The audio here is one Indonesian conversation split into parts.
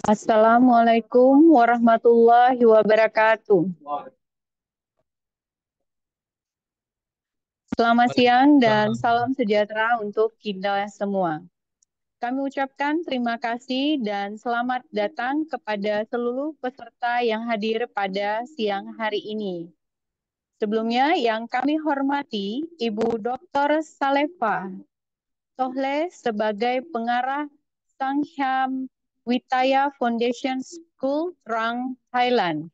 Assalamualaikum warahmatullahi wabarakatuh. Selamat siang dan salam sejahtera untuk kita semua. Kami ucapkan terima kasih dan selamat datang kepada seluruh peserta yang hadir pada siang hari ini. Sebelumnya yang kami hormati Ibu Dr. Salefah Tohle sebagai pengarah Sanghyam Witaya Foundation School, Rang, Thailand.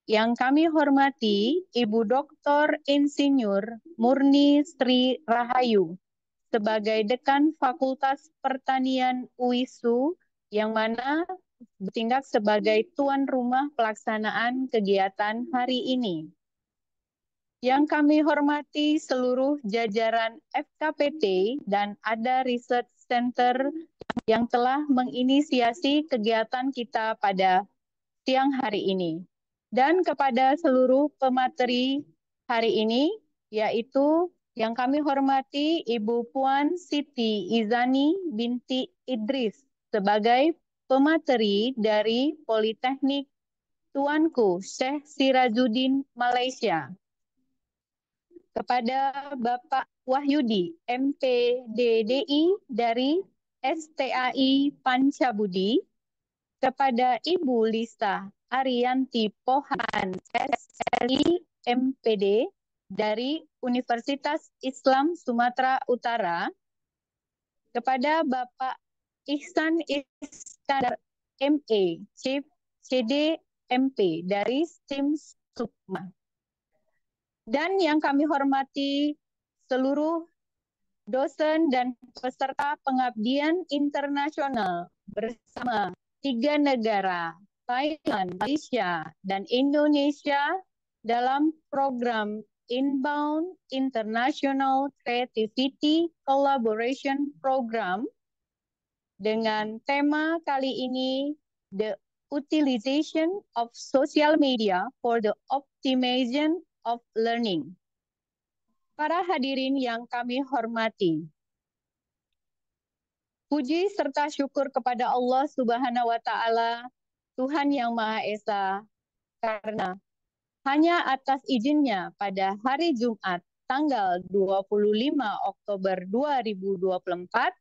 Yang kami hormati Ibu Dr. Insinyur Murni Sri Rahayu sebagai Dekan Fakultas Pertanian UISU yang mana bertindak sebagai tuan rumah pelaksanaan kegiatan hari ini. Yang kami hormati seluruh jajaran FKPT dan ADA Research Center yang telah menginisiasi kegiatan kita pada siang hari ini. Dan kepada seluruh pemateri hari ini, yaitu yang kami hormati Ibu Puan Siti Izani binti Idris sebagai pemateri dari Politeknik Tuanku Syekh Sirajuddin Malaysia. Kepada Bapak Wahyudi MPDDI dari STAI Pancabudi, kepada Ibu Lisa Ariyanti Pohan SLI MPD dari Universitas Islam Sumatera Utara, kepada Bapak Ihsan Iskandar MA Chief CD MP dari STIM Sukma. Dan yang kami hormati seluruh dosen dan peserta pengabdian internasional bersama 3 negara, Thailand, Malaysia, dan Indonesia dalam program Inbound International Creativity Collaboration Program dengan tema kali ini The Utilization of Social Media for the Optimization of Learning. Para hadirin yang kami hormati, puji serta syukur kepada Allah Subhanahu wa Ta'ala, Tuhan yang Maha Esa, karena hanya atas izinnya pada hari Jumat tanggal 25 Oktober 2024,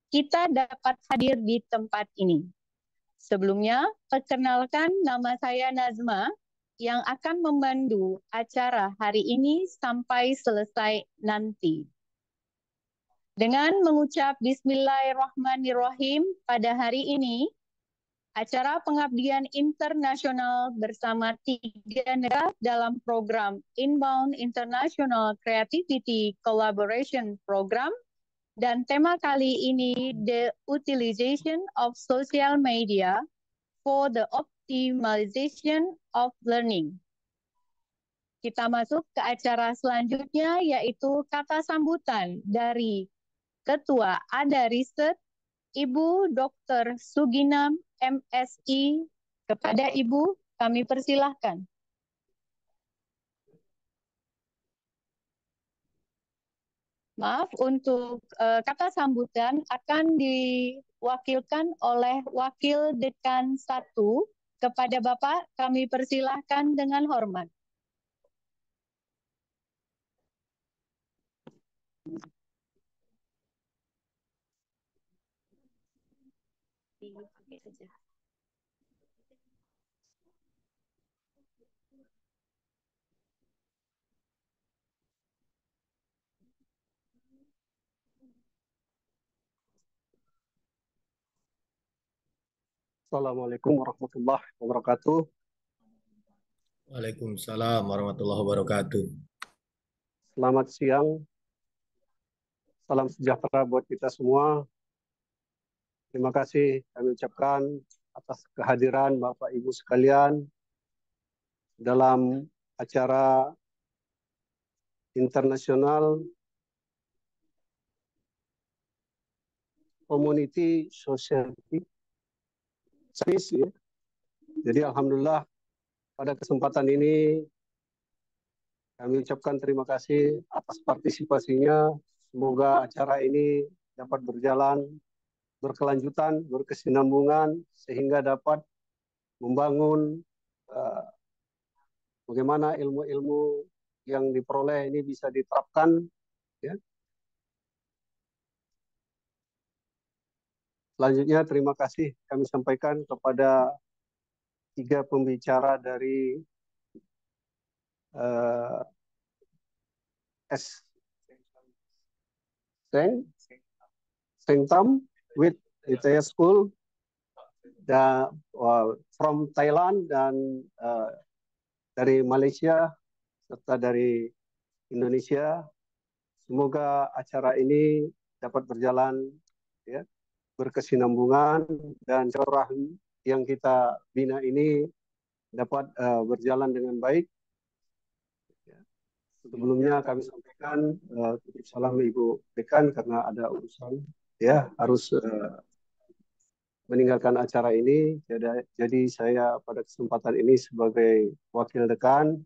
kita dapat hadir di tempat ini. Sebelumnya, perkenalkan nama saya Nazma yang akan memandu acara hari ini sampai selesai nanti. Dengan mengucap Bismillahirrahmanirrahim pada hari ini, acara pengabdian internasional bersama 3 negara dalam program Inbound International Creativity Collaboration Program dan tema kali ini The Utilization of Social Media for the Optimization of Learning. Kita masuk ke acara selanjutnya yaitu kata sambutan dari Ketua ADA Research Ibu Dr. Suginam MSI. Kepada Ibu kami persilahkan. Maaf, untuk kata sambutan akan diwakilkan oleh Wakil Dekan 1. Kepada Bapak kami persilahkan dengan hormat. Assalamualaikum warahmatullahi wabarakatuh. Waalaikumsalam warahmatullahi wabarakatuh. Selamat siang. Salam sejahtera buat kita semua. Terima kasih kami ucapkan atas kehadiran Bapak Ibu sekalian dalam acara internasional Community Society Space, ya. Jadi alhamdulillah pada kesempatan ini kami ucapkan terima kasih atas partisipasinya. Semoga acara ini dapat berjalan berkelanjutan, berkesinambungan, sehingga dapat membangun bagaimana ilmu-ilmu yang diperoleh ini bisa diterapkan. Ya. Selanjutnya, terima kasih kami sampaikan kepada 3 pembicara dari Sengtam with ITS School from Thailand dan dari Malaysia serta dari Indonesia. Semoga acara ini dapat berjalan ya, berkesinambungan dan silaturahmi yang kita bina ini dapat berjalan dengan baik. Sebelumnya kami sampaikan titip salam Ibu Dekan karena ada urusan ya harus meninggalkan acara ini. Jadi saya pada kesempatan ini sebagai wakil dekan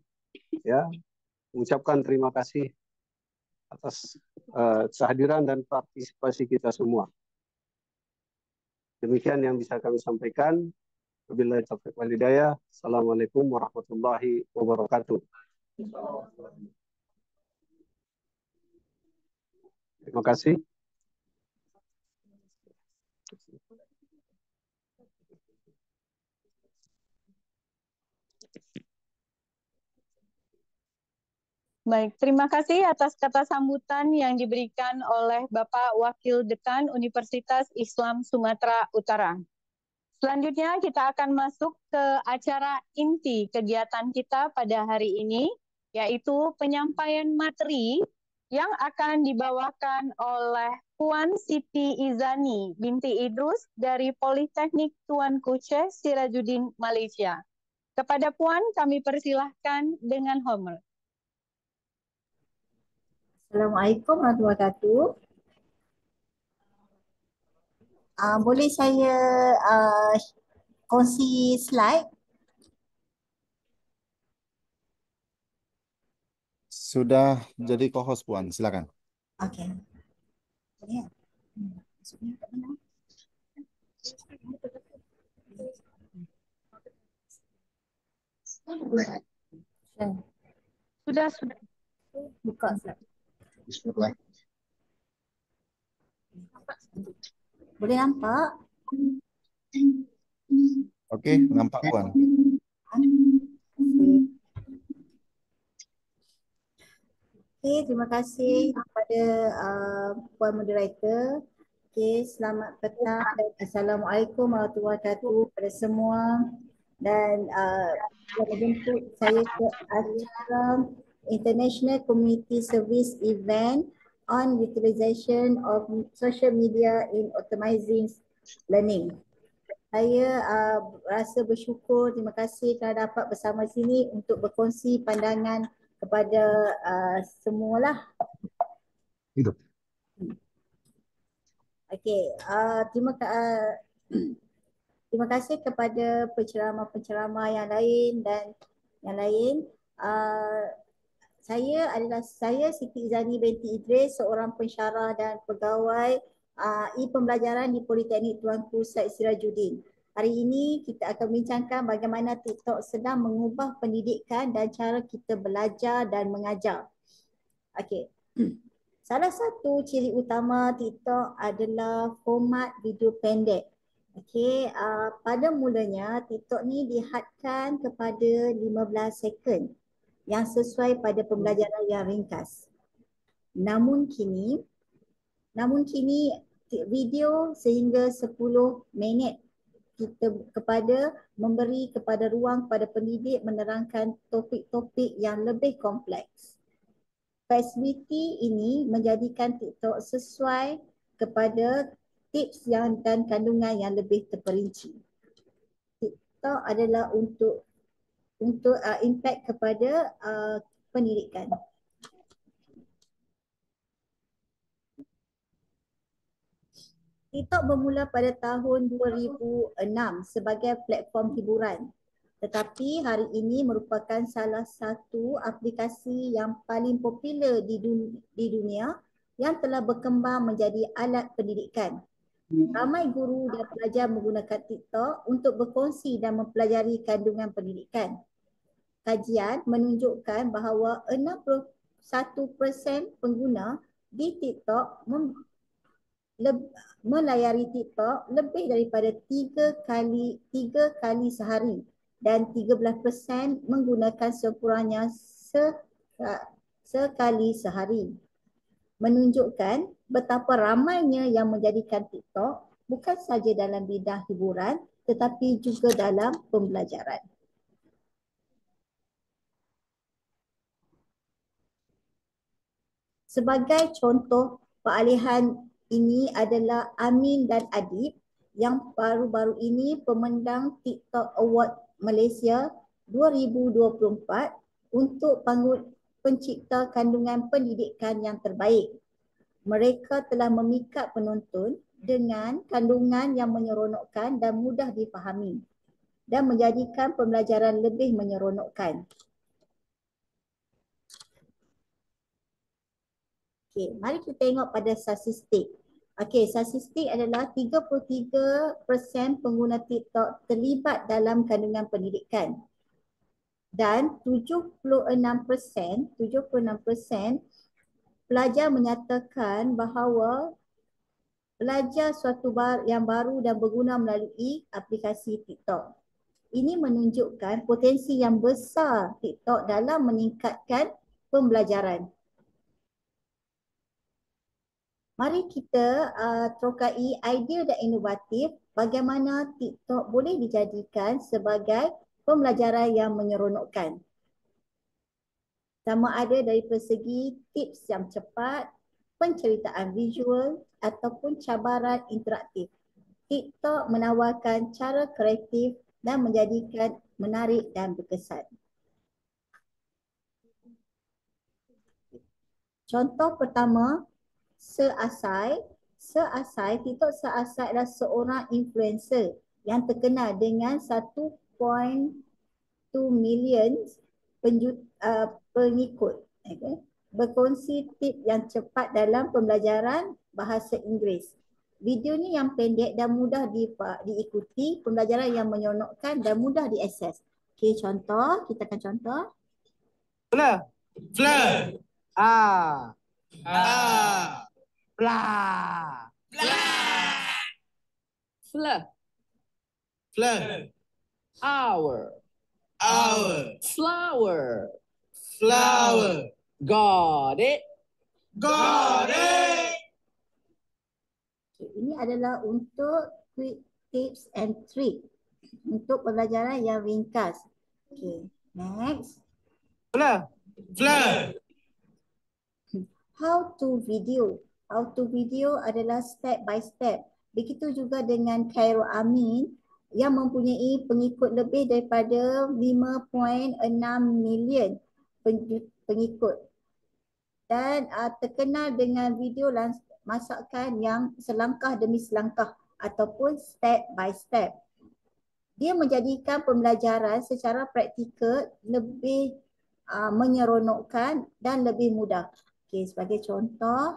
ya mengucapkan terima kasih atas kehadiran dan partisipasi kita semua. Demikian yang bisa kami sampaikan. Wabillahi taufiq wal hidayah. Assalamualaikum warahmatullahi wabarakatuh. Terima kasih. Baik, terima kasih atas kata sambutan yang diberikan oleh Bapak Wakil Dekan Universitas Islam Sumatera Utara. Selanjutnya kita akan masuk ke acara inti kegiatan kita pada hari ini, yaitu penyampaian materi yang akan dibawakan oleh Puan Siti Izani binti Idrus dari Politeknik Tuan Kuche, Sirajuddin, Malaysia. Kepada Puan kami persilahkan dengan hormat. Assalamualaikum warahmatullahi wabarakatuh. Boleh saya kongsi slide? Sudah jadi co-host Puan, silakan. Okey. Boleh. Maksudnya kat mana? Sudah. Buka slide. Boleh nampak? Okey, nampak Puan. Okey, terima kasih kepada Puan Moderator. Okey, selamat petang dan Assalamualaikum warahmatullahi wabarakatuh kepada semua. Dan yang menjemput saya ke acara International Community Service Event on Utilization of Social Media in Optimizing Learning. Saya rasa bersyukur, terima kasih kerana dapat bersama sini untuk berkongsi pandangan kepada semualah. Hidup. Okey, terima kasih kepada penceramah-penceramah yang lain dan yang lain. Saya Siti Izani binti Idris, seorang pensyarah dan pegawai pembelajaran di Politeknik Tuanku Said Sirajuddin. Hari ini kita akan bincangkan bagaimana TikTok sedang mengubah pendidikan dan cara kita belajar dan mengajar. Okey. Salah satu ciri utama TikTok adalah format video pendek. Okey, pada mulanya TikTok ni dihadkan kepada 15 second yang sesuai pada pembelajaran yang ringkas. Namun kini video sehingga 10 minit kita memberi kepada ruang kepada pendidik menerangkan topik-topik yang lebih kompleks. Fasiliti ini menjadikan TikTok sesuai kepada tips dan kandungan yang lebih terperinci. TikTok adalah untuk impact kepada pendidikan. TikTok bermula pada tahun 2006 sebagai platform hiburan. Tetapi hari ini merupakan salah satu aplikasi yang paling popular di dunia yang telah berkembang menjadi alat pendidikan Ramai guru dan pelajar menggunakan TikTok untuk berkongsi dan mempelajari kandungan pendidikan. Kajian menunjukkan bahawa 61% pengguna di TikTok melayari TikTok lebih daripada 3 kali sehari dan 13% menggunakan sekurangnya sekali sehari. Menunjukkan betapa ramainya yang menjadikan TikTok bukan saja dalam bidang hiburan tetapi juga dalam pembelajaran. Sebagai contoh peralihan ini adalah Amin dan Adib yang baru-baru ini pemendang TikTok Award Malaysia 2024 untuk pencipta kandungan pendidikan yang terbaik. Mereka telah memikat penonton dengan kandungan yang menyeronokkan dan mudah difahami dan menjadikan pembelajaran lebih menyeronokkan. Okey, mari kita tengok pada statistik. Okey, statistik adalah 33% pengguna TikTok terlibat dalam kandungan pendidikan. Dan 76% pelajar menyatakan bahawa belajar suatu yang baru dan berguna melalui aplikasi TikTok. Ini menunjukkan potensi yang besar TikTok dalam meningkatkan pembelajaran. Mari kita terokai idea dan inovatif bagaimana TikTok boleh dijadikan sebagai pembelajaran yang menyeronokkan. Sama ada dari segi tips yang cepat, penceritaan visual ataupun cabaran interaktif. TikTok menawarkan cara kreatif dan menjadikan menarik dan berkesan. Contoh pertama, Seasai. TikTok Seasai adalah seorang influencer yang terkenal dengan 1.2 million pengikut. Okay. Berkongsi tip yang cepat dalam pembelajaran bahasa Inggeris. Video ni yang pendek dan mudah diikuti, pembelajaran yang menyeronokkan dan mudah diakses. Okey, contoh, kita akan contoh. Fleur. Blah. Fleur. Hour. Flower. Got it. Okay, ini adalah untuk quick tips and trick untuk pembelajaran yang ringkas. Okay, next. Fleur. How to video adalah step by step. Begitu juga dengan Khairul Amin yang mempunyai pengikut lebih daripada 5.6 million pengikut. Dan terkenal dengan video masakan yang selangkah demi selangkah ataupun step by step. Dia menjadikan pembelajaran secara praktikal lebih menyeronokkan dan lebih mudah. Okay, sebagai contoh.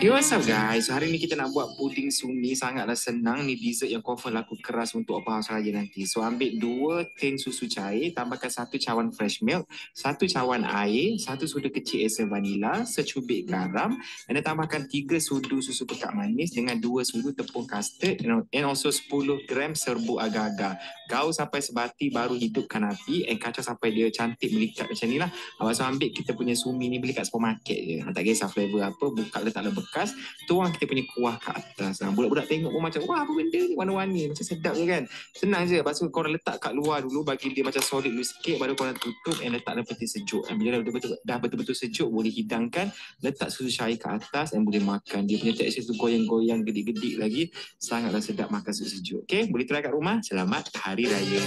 Yo, what's up guys? So, hari ni kita nak buat puding sunyi. Sangatlah senang. Ni dessert yang confirm laku keras untuk open house raya nanti. So ambil 2 tin susu cair, tambahkan 1 cawan fresh milk, 1 cawan air, 1 sudu kecil esen vanila, secubit garam, dan tambahkan 3 sudu susu pekat manis dengan 2 sudu tepung custard and also 10 gram serbuk agar-agar. Gaul sampai sebati baru hidupkan api, kacau sampai dia cantik melikat macam ni lah. Lepas tu ambil kita punya sumi ni, beli kat supermarket je. Tak kisah flavor apa, buka letak bekas, tuang kita punya kuah ke atas. Budak-budak tengok pun macam, wah apa benda ni, warna-warni, macam sedap je kan. Senang je. Lepas tu korang letak kat luar dulu, bagi dia macam solid dulu sikit, baru korang tutup dan letak dalam peti sejuk. Bila dah betul-betul sejuk, boleh hidangkan, letak susu cair ke atas dan boleh makan. Dia punya tekstur tu goyang-goyang, gedik-gedik lagi. Sangatlah sedap makan susu sejuk. Okay, boleh try kat rumah. Selamat Hari Raya.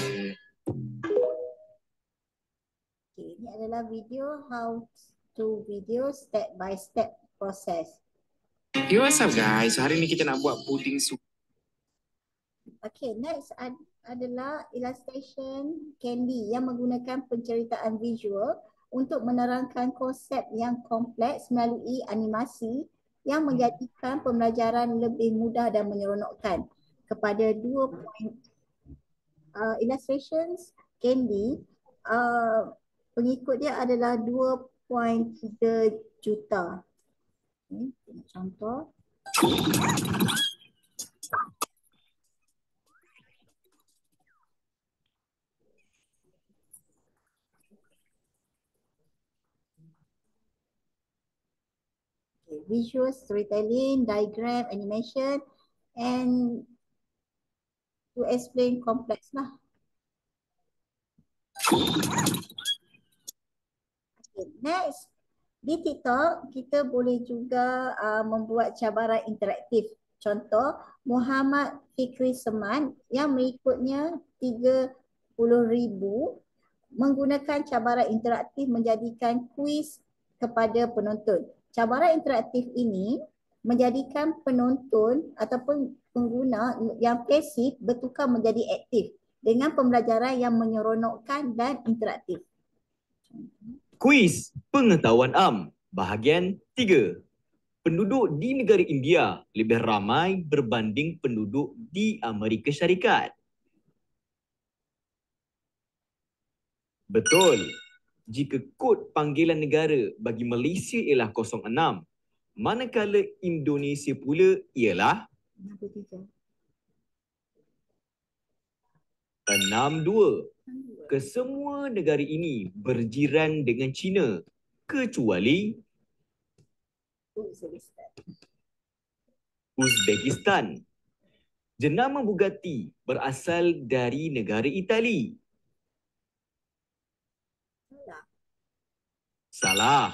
Okay, ini adalah video how to video step by step process. Yo, what's up guys? Hari ni kita nak buat puding susu. Okay, next adalah illustration Candy yang menggunakan penceritaan visual untuk menerangkan konsep yang kompleks melalui animasi yang menjadikan pembelajaran lebih mudah dan menyeronokkan. Kepada dua poin illustrations Candy, pengikut dia adalah 2.3 juta. Okay, contoh. Okay, visual storytelling, diagram, animation, and to explain complex lah. Okay, next. Di TikTok, kita boleh juga membuat cabaran interaktif. Contoh, Muhammad Fikri Seman yang mengikutnya 30,000 menggunakan cabaran interaktif menjadikan kuis kepada penonton. Cabaran interaktif ini menjadikan penonton ataupun pengguna yang pasif bertukar menjadi aktif dengan pembelajaran yang menyeronokkan dan interaktif. Kuis Pengetahuan Am, bahagian 3. Penduduk di negara India lebih ramai berbanding penduduk di Amerika Syarikat. Betul. Jika kod panggilan negara bagi Malaysia ialah 06, manakala Indonesia pula ialah 62. Kesemua negara ini berjiran dengan China kecuali Uzbekistan. Jenama Bugatti berasal dari negara Itali. Salah.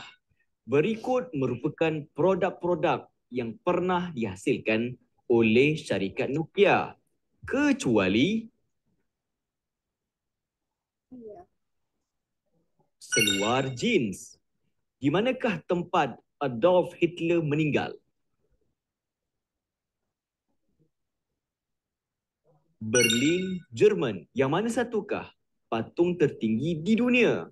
Berikut merupakan produk-produk yang pernah dihasilkan oleh syarikat Nokia kecuali seluar jeans. Di manakah tempat Adolf Hitler meninggal? Berlin, Jerman. Yang mana satukah patung tertinggi di dunia?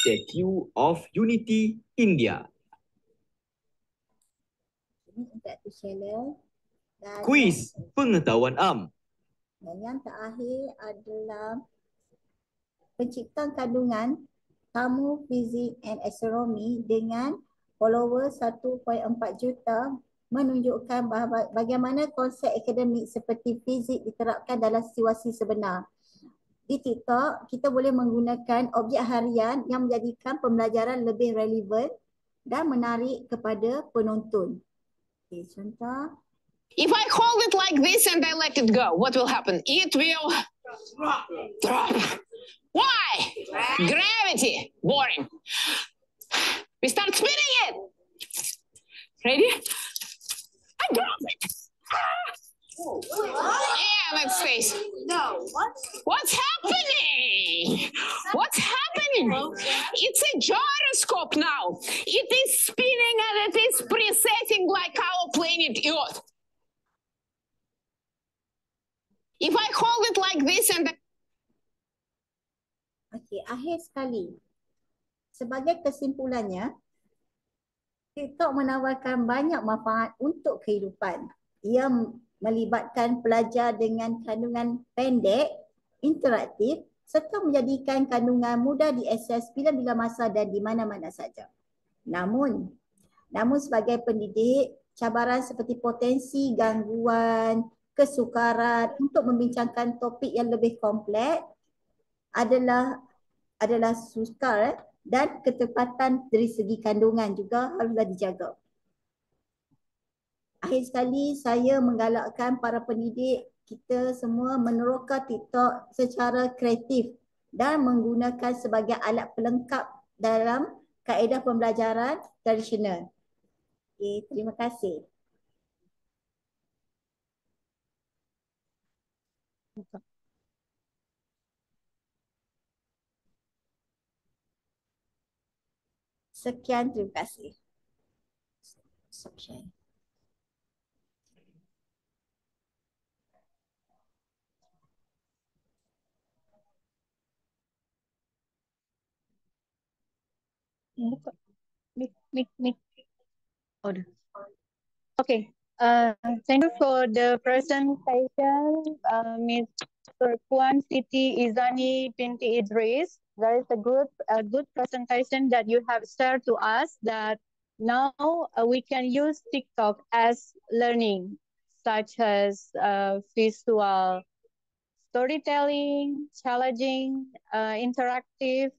Statue of Unity, India. Ini interaktif channel. Dan Kuis Pengetahuan Am. Dan yang terakhir adalah penciptaan kandungan tamu fizik and astronomi dengan follower 1.4 juta menunjukkan bahawa bagaimana konsep akademik seperti fizik diterapkan dalam situasi sebenar. Di TikTok, kita boleh menggunakan objek harian yang menjadikan pembelajaran lebih relevan dan menarik kepada penonton. Okay, contoh. If I hold it like this and I let it go, what will happen? It will drop. Why? Gravity. Boring. We start spinning it. Ready? I drop it. And it stays. No, what? What's happening? What's happening? It's a gyroscope now. It is spinning and it is presetting like our planet Earth. If I hold it like this and Okey, akhir sekali. Sebagai kesimpulannya, TikTok menawarkan banyak manfaat untuk kehidupan. Ia melibatkan pelajar dengan kandungan pendek, interaktif serta menjadikan kandungan mudah diakses bila-bila masa dan di mana-mana saja. Namun sebagai pendidik, cabaran seperti potensi gangguan, kesukaran untuk membincangkan topik yang lebih kompleks adalah sukar dan ketepatan dari segi kandungan juga haruslah dijaga. Akhir sekali, saya menggalakkan para pendidik kita semua meneroka TikTok secara kreatif dan menggunakan sebagai alat pelengkap dalam kaedah pembelajaran tradisional. Okay, terima kasih. Sekian, terima kasih. Stop sharing. Buka. Mik. Oh, udah. Okay. Thank you for the presentation, Mr. Puan Siti Izani binti Idris. That is a good presentation that you have shared to us, that now we can use TikTok as learning, such as visual storytelling, challenging, interactive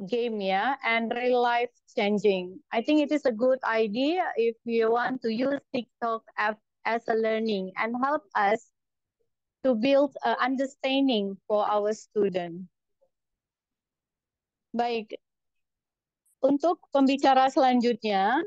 game, and real life changing. I think it is a good idea if you want to use TikTok as a learning and help us to build understanding for our student. Baik, untuk pembicara selanjutnya,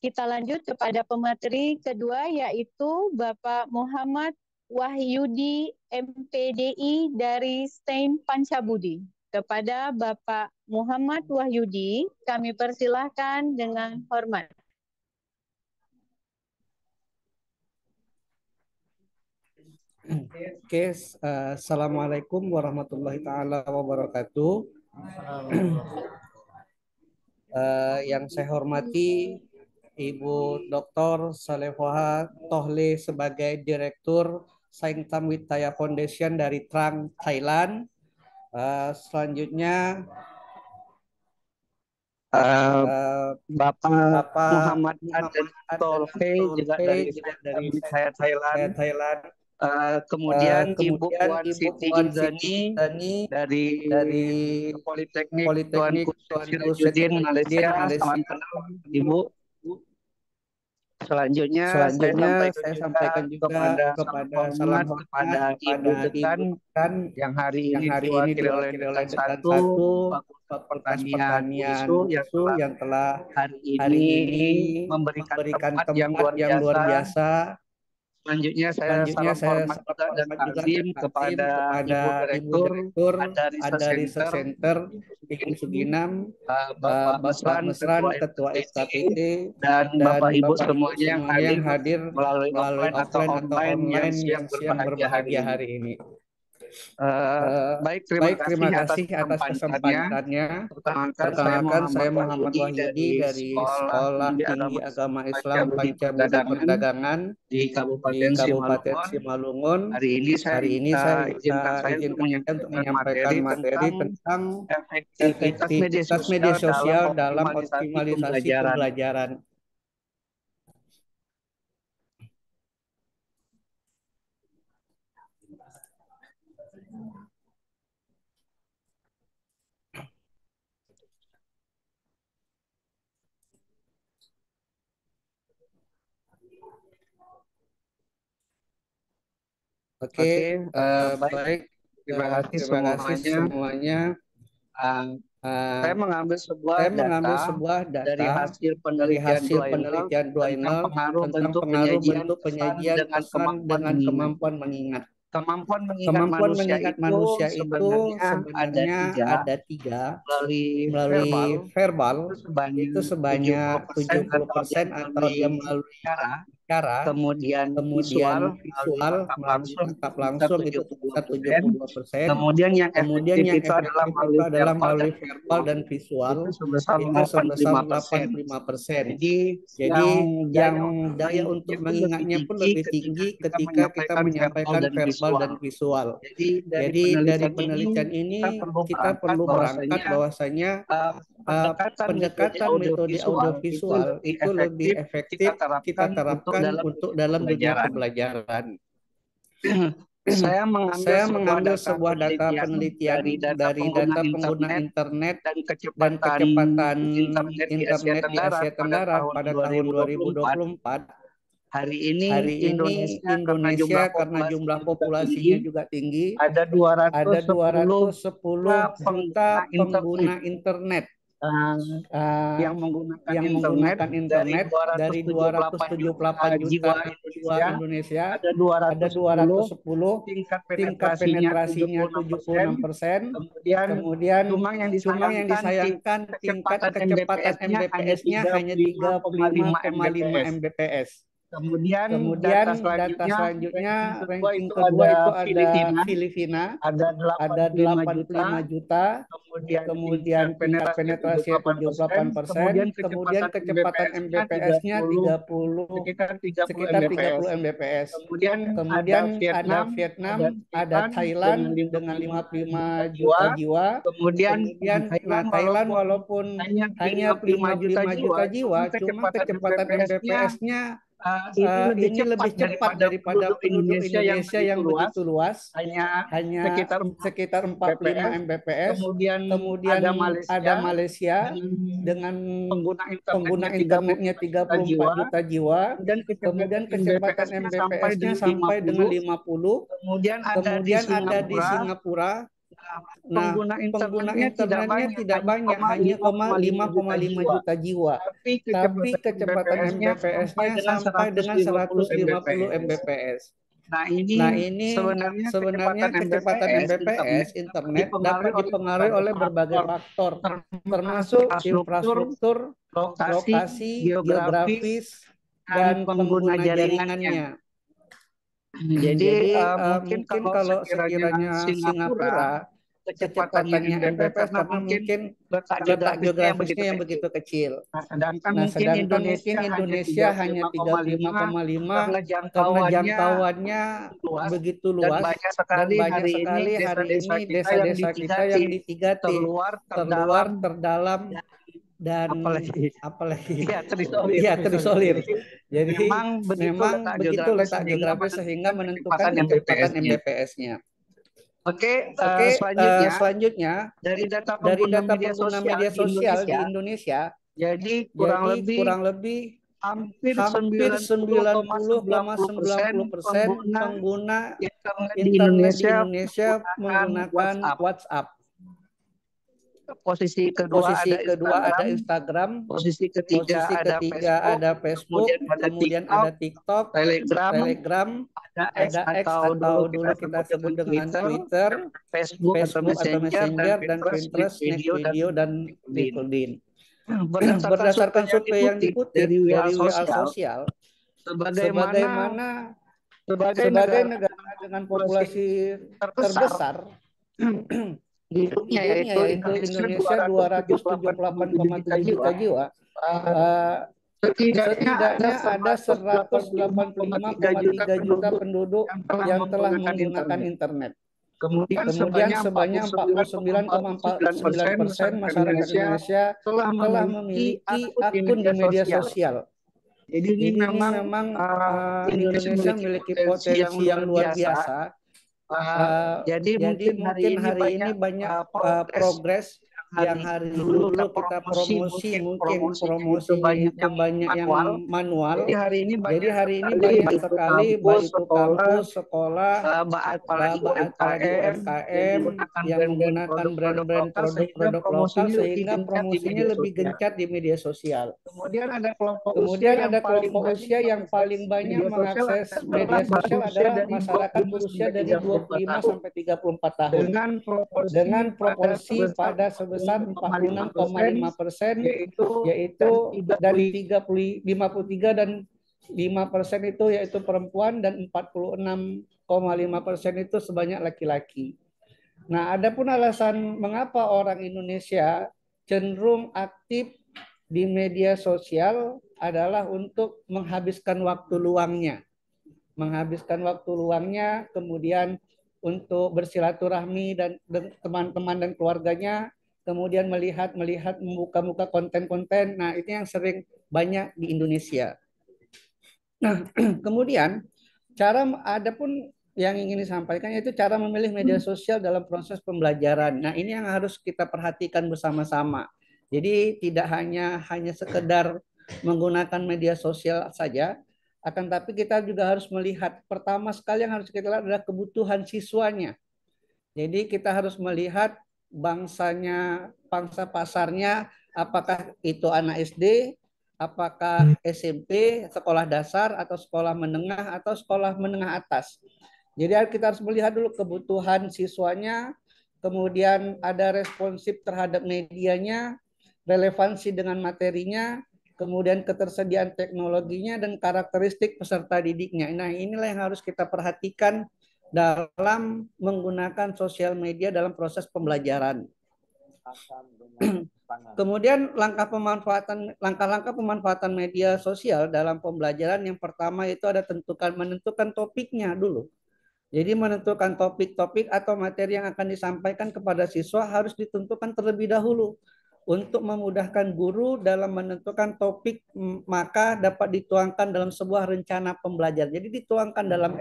kita lanjut kepada pemateri kedua, yaitu Bapak Muhammad Wahyudi MPDI dari STEM Pancabudi. Kepada Bapak Muhammad Wahyudi, kami persilahkan dengan hormat. Oke, Assalamualaikum warahmatullahi taala wabarakatuh. Yang saya hormati Ibu Dr. Salehoha Tohle sebagai Direktur Saingtam Witaya Foundation dari Trang, Thailand. Selanjutnya Bapak Muhammad Tolfe juga dari Thailand. Kemudian Ibu Puan Siti Izani dari Politeknik Tuanku Sirajuddin Malaysia. Selamat kenal Ibu. Selanjutnya saya sampaikan juga kepada salam kepada Ibu Dekan yang hari ini diwakili oleh Dekan 1 Fakultas Pertanian yang telah hari ini memberikan tempat yang luar biasa. Selanjutnya saya salam hormat dan takzim kepada Ibu Direktur ada Research Center Ibu Suginam, Bapak Mesran Ketua SKPT, dan Bapak Ibu semuanya yang hadir melalui offline atau online yang berbahagia hari ini. Baik, terima kasih atas kesempatannya. Perkenalkan, saya Muhammad Wahyudi dari Sekolah Tinggi Agama Islam Pancabuda Perdagangan di Kabupaten Simalungun. Hari ini saya izinkan untuk menyampaikan materi tentang efektivitas media sosial dalam optimalisasi pembelajaran. Oke, baik. Terima kasih semuanya. Saya mengambil sebuah data dari hasil penelitian Duainal tentang pengaruh bentuk penyajian pesan dengan kemampuan mengingat. Kemampuan mengingat manusia itu sebenarnya ada tiga, melalui verbal itu sebanyak 70% atau dia melalui cara, kemudian visual tatap langsung itu 72%, kemudian yang efektif itu adalah melalui verbal dan visual itu sebesar 85%. Jadi yang daya untuk mengingatnya pun lebih tinggi ketika kita menyampaikan verbal dan visual. Jadi dari penelitian ini kita perlu berangkat bahwasanya pendekatan metode audiovisual itu lebih efektif kita terapkan untuk dalam dunia pembelajaran. Saya mengambil sebuah data penelitian dari data pengguna internet dan kecepatan internet di Asia Tenggara pada tahun 2024. Hari ini Indonesia karena jumlah populasinya juga tinggi, ada 210 juta pengguna internet. Yang menggunakan internet dari 278 juta Indonesia ada 210, tingkat penetrasinya 76%. Kemudian cuma yang disayangkan tingkat kecepatan Mbps-nya hanya 35,5 Mbps. Kemudian Kemudian data selanjutnya ranking itu kedua itu ada Filipina, ada ada 85 85 juta, kemudian tingkat penetrasi 78%, kemudian kecepatan Mbps-nya 30 sekitar 30 Mbps. Kemudian ada Vietnam, ada Thailand dengan 55 juta jiwa. Kemudian Thailand walaupun hanya 55 juta jiwa, cuma kecepatan Mbps-nya ini lebih cepat daripada penduduk Indonesia yang begitu luas, hanya sekitar 45 Mbps. Kemudian ada Malaysia dengan pengguna internetnya 34 juta jiwa. Kemudian kecepatan Mbps-nya sampai dengan 50. Kemudian ada di Singapura. Nah, pengguna internetnya tidak banyak, hanya 5,5 juta jiwa. Tapi kecepatan Mbps-nya sampai dengan 150 Mbps. Nah ini sebenarnya kecepatan Mbps internet dapat dipengaruhi oleh berbagai faktor, termasuk infrastruktur, lokasi, geografis, dan pengguna jaringannya. Jadi mungkin kalau sekiranya Singapura kecepatannya Mbps karena mungkin letak geografisnya yang begitu kecil. Sedangkan mungkin Indonesia hanya 35,5 karena jangkauannya begitu luas dan banyak sekali hari ini desa-desa kita yang di 3T, terluar, terdalam, dan apalagi terisolir. Jadi memang begitu letak geografis sehingga menentukan kecepatan Mbps-nya. Oke, selanjutnya dari data pengguna media sosial di Indonesia, jadi kurang lebih hampir 90,90% pengguna internet di Indonesia menggunakan WhatsApp. Posisi kedua ada Instagram, posisi ketiga ada Facebook, kemudian ada TikTok, Telegram, ada X atau dulu kita sebut dengan Twitter, Facebook atau Messenger, dan Pinterest, Next Video, dan LinkedIn. Berdasarkan survei yang dikutip dari WA Sosial, sebagai negara dengan populasi terbesar di dunia, yaitu Indonesia 278,7 juta jiwa, setidaknya ada 185,3 juta penduduk yang telah menggunakan internet. Kemudian sebanyak 49,49% masyarakat Indonesia telah memiliki akun di media sosial. Jadi ini memang Indonesia memiliki potensi yang luar biasa. Jadi mungkin hari ini banyak progres yang hari dulu kita promosi, mungkin promosinya itu banyak yang manual. Jadi hari ini banyak sekali baik itu kampus, sekolah, apalagi UMKM yang menggunakan brand-brand produk-produk lokal sehingga promosinya lebih gencar di media sosial. Kemudian ada kelompok usia yang paling banyak mengakses media sosial adalah masyarakat berusia dari 25 sampai 34 tahun dengan proporsi pada sebesar 46,5%, yaitu dari 53 dan 5% itu yaitu perempuan dan 46,5% itu sebanyak laki-laki. Nah, adapun alasan mengapa orang Indonesia cenderung aktif di media sosial adalah untuk menghabiskan waktu luangnya. Kemudian untuk bersilaturahmi dan teman-teman dan keluarganya, kemudian melihat membuka konten-konten. Nah, itu yang sering banyak di Indonesia. Nah, kemudian adapun yang ingin disampaikan yaitu cara memilih media sosial dalam proses pembelajaran. Nah, ini yang harus kita perhatikan bersama-sama. Jadi tidak hanya sekedar menggunakan media sosial saja, akan tapi kita juga harus melihat, pertama sekali yang harus kita lihat adalah kebutuhan siswanya. Jadi kita harus melihat pangsa pasarnya, apakah itu anak SD, apakah SMP, sekolah dasar, atau sekolah menengah, atau sekolah menengah atas. Jadi kita harus melihat dulu kebutuhan siswanya, kemudian ada responsif terhadap medianya, relevansi dengan materinya, kemudian ketersediaan teknologinya dan karakteristik peserta didiknya. Nah, inilah yang harus kita perhatikan dalam menggunakan sosial media dalam proses pembelajaran. Kemudian langkah-langkah pemanfaatan media sosial dalam pembelajaran yang pertama itu ada menentukan topiknya dulu. Jadi menentukan topik-topik atau materi yang akan disampaikan kepada siswa harus ditentukan terlebih dahulu untuk memudahkan guru dalam menentukan topik, maka dapat dituangkan dalam sebuah rencana pembelajaran. Jadi dituangkan dalam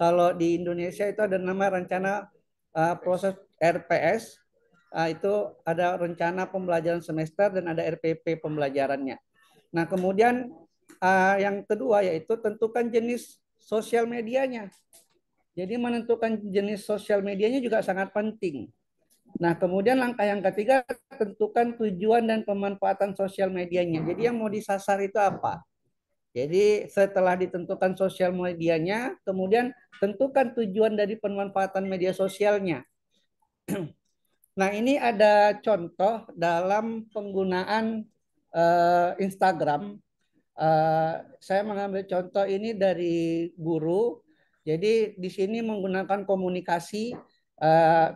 kalau di Indonesia itu ada nama rencana proses RPS. Itu ada rencana pembelajaran semester dan ada RPP pembelajarannya. Nah, kemudian yang kedua yaitu tentukan jenis sosial medianya. Jadi menentukan jenis sosial medianya juga sangat penting. Nah, kemudian langkah yang ketiga, tentukan tujuan dan pemanfaatan sosial medianya. Jadi yang mau disasar itu apa? Jadi setelah ditentukan sosial medianya, kemudian tentukan tujuan dari pemanfaatan media sosialnya. Nah, ini ada contoh dalam penggunaan Instagram. Saya mengambil contoh ini dari guru. Jadi di sini menggunakan komunikasi,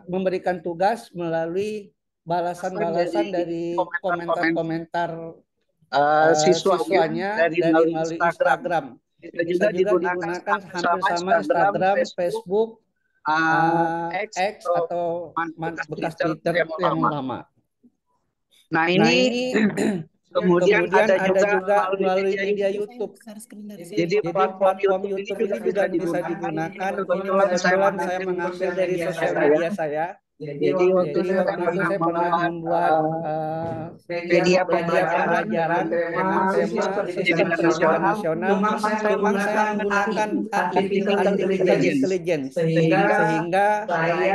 memberikan tugas melalui balasan-balasan dari komentar-komentar siswanya dari melalui Instagram. Bisa juga digunakan hampir sama Instagram, Facebook, X atau bekas Twitter yang lama. Nah, ini kemudian ada juga melalui media YouTube. Jadi platform YouTube ini juga bisa digunakan. Ini kebetulan saya mengambil dari sosial media saya. Jadi waktu itu saya pernah membuat media pembelajaran dengan tema sistem pendidikan nasional. Memang saya menggunakan artificial intelligence sehingga saya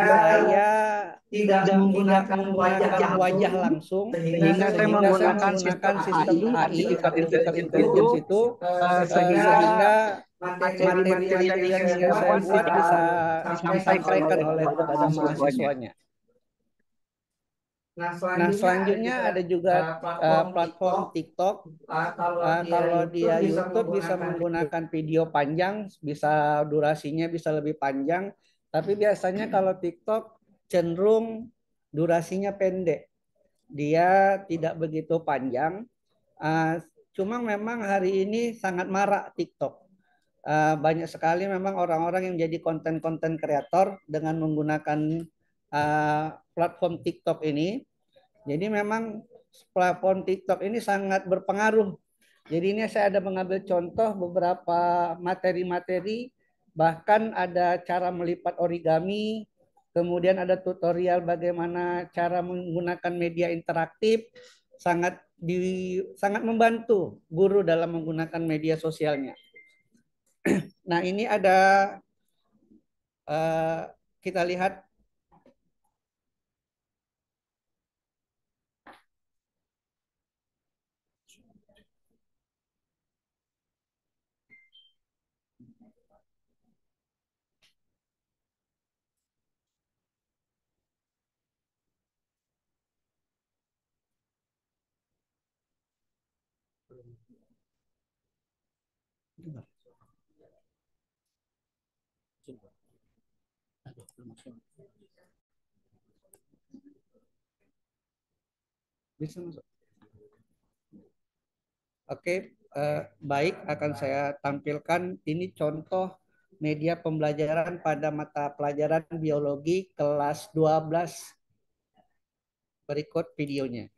tidak menggunakan wajah langsung, sehingga saya menggunakan sistem AI, artificial intelligence itu, sehingga materi-materi yang saya buat bisa disampaikan oleh kepada mahasiswanya. Nah, selanjutnya ada juga platform TikTok. Kalau dia YouTube bisa menggunakan video panjang, bisa durasinya bisa lebih panjang. Tapi biasanya kalau TikTok cenderung durasinya pendek. Dia tidak begitu panjang. Cuma memang hari ini sangat marak TikTok. Banyak sekali memang orang-orang yang jadi konten-konten kreator dengan menggunakan platform TikTok ini. Jadi memang platform TikTok ini sangat berpengaruh. Jadi ini saya ada mengambil contoh beberapa materi-materi, bahkan ada cara melipat origami, kemudian ada tutorial bagaimana cara menggunakan media interaktif, sangat membantu guru dalam menggunakan media sosialnya. Nah, ini ada kita lihat bisa masuk. Oke, baik, akan saya tampilkan ini contoh media pembelajaran pada mata pelajaran biologi kelas 12. Berikut videonya.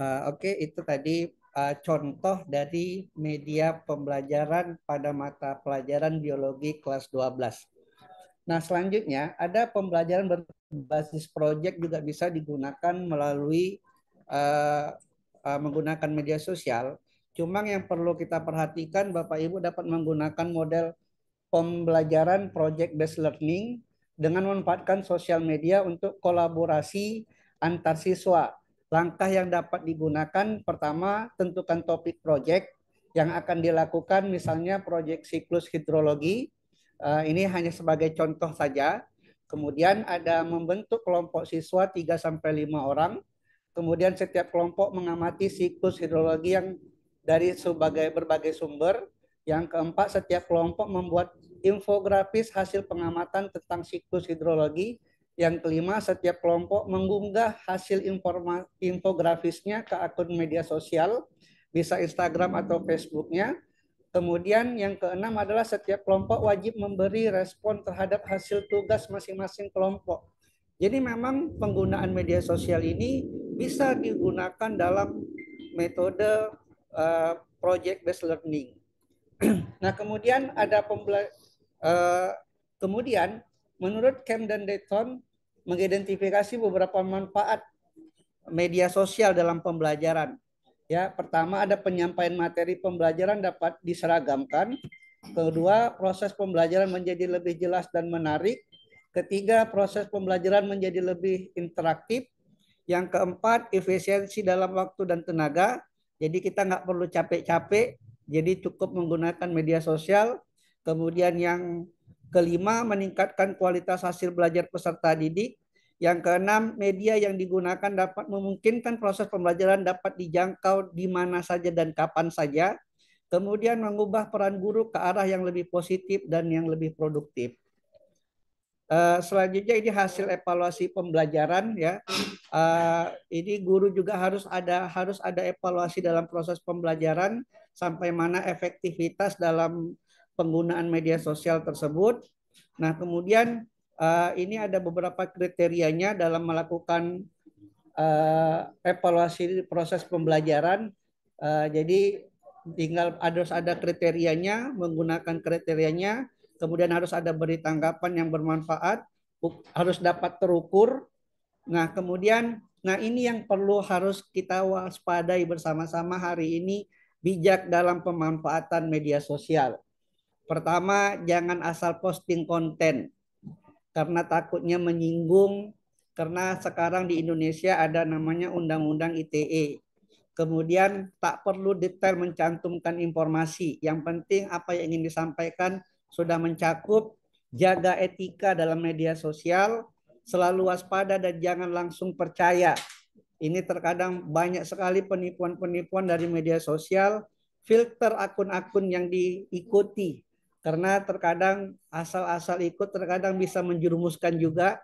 Oke, itu tadi contoh dari media pembelajaran pada mata pelajaran biologi kelas 12. Nah, selanjutnya ada pembelajaran berbasis proyek juga bisa digunakan melalui menggunakan media sosial. Cuma yang perlu kita perhatikan, Bapak Ibu dapat menggunakan model pembelajaran project based learning dengan memanfaatkan sosial media untuk kolaborasi antar siswa. Langkah yang dapat digunakan, pertama, tentukan topik project yang akan dilakukan, misalnya proyek siklus hidrologi. Ini hanya sebagai contoh saja. Kemudian ada membentuk kelompok siswa 3-5 orang. Kemudian setiap kelompok mengamati siklus hidrologi yang dari berbagai sumber. Yang keempat, setiap kelompok membuat infografis hasil pengamatan tentang siklus hidrologi. Yang kelima, setiap kelompok mengunggah hasil infografisnya ke akun media sosial, bisa Instagram atau Facebooknya. Kemudian yang keenam adalah setiap kelompok wajib memberi respon terhadap hasil tugas masing-masing kelompok. Jadi memang penggunaan media sosial ini bisa digunakan dalam metode project based learning. Nah, kemudian ada kemudian menurut Camden Dayton mengidentifikasi beberapa manfaat media sosial dalam pembelajaran. Ya, pertama ada penyampaian materi pembelajaran dapat diseragamkan. Kedua, proses pembelajaran menjadi lebih jelas dan menarik. Ketiga, proses pembelajaran menjadi lebih interaktif. Yang keempat, efisiensi dalam waktu dan tenaga. Jadi kita nggak perlu capek-capek, jadi cukup menggunakan media sosial. Kemudian yang kelima, meningkatkan kualitas hasil belajar peserta didik. Yang keenam, media yang digunakan dapat memungkinkan proses pembelajaran dapat dijangkau di mana saja dan kapan saja. Kemudian mengubah peran guru ke arah yang lebih positif dan yang lebih produktif. Selanjutnya ini hasil evaluasi pembelajaran ya. Ini guru juga harus ada evaluasi dalam proses pembelajaran sampai mana efektivitas dalam penggunaan media sosial tersebut. Nah, kemudian ini ada beberapa kriterianya dalam melakukan evaluasi proses pembelajaran. Jadi tinggal harus ada kriterianya, menggunakan kriterianya, kemudian harus ada beri tanggapan yang bermanfaat, harus dapat terukur. Nah, kemudian, ini yang harus kita waspadai bersama-sama hari ini, bijak dalam pemanfaatan media sosial. Pertama, jangan asal posting konten karena takutnya menyinggung, karena sekarang di Indonesia ada namanya Undang-Undang ITE. Kemudian tak perlu detail mencantumkan informasi. Yang penting apa yang ingin disampaikan sudah mencakup. Jaga etika dalam media sosial, selalu waspada dan jangan langsung percaya. Ini terkadang banyak sekali penipuan-penipuan dari media sosial. Filter akun-akun yang diikuti. Karena terkadang asal-asal ikut terkadang bisa menjerumuskan juga.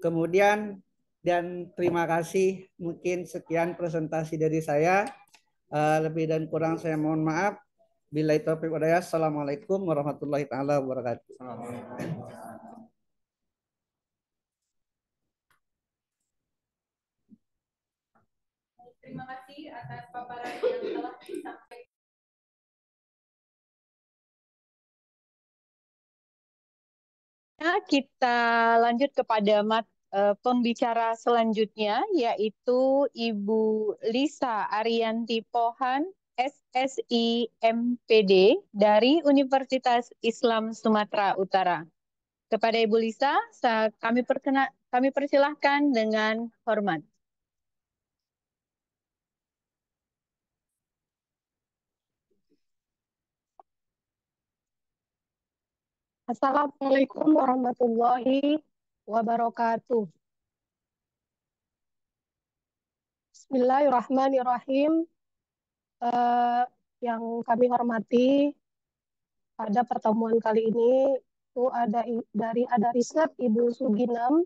Kemudian dan terima kasih, mungkin sekian presentasi dari saya. Lebih dan kurang saya mohon maaf. Billahi taufiq wal hidayah. Assalamualaikum warahmatullahi taala wabarakatuh. Terima kasih atas paparan yang telah disampaikan. Kita lanjut kepada pembicara selanjutnya, yaitu Ibu Lisa Arianti Pohan, SSI MPD dari Universitas Islam Sumatera Utara. Kepada Ibu Lisa, kami persilahkan dengan hormat. Assalamualaikum warahmatullahi wabarakatuh. Bismillahirrahmanirrahim. Yang kami hormati pada pertemuan kali ini itu ada riset Ibu Suginam,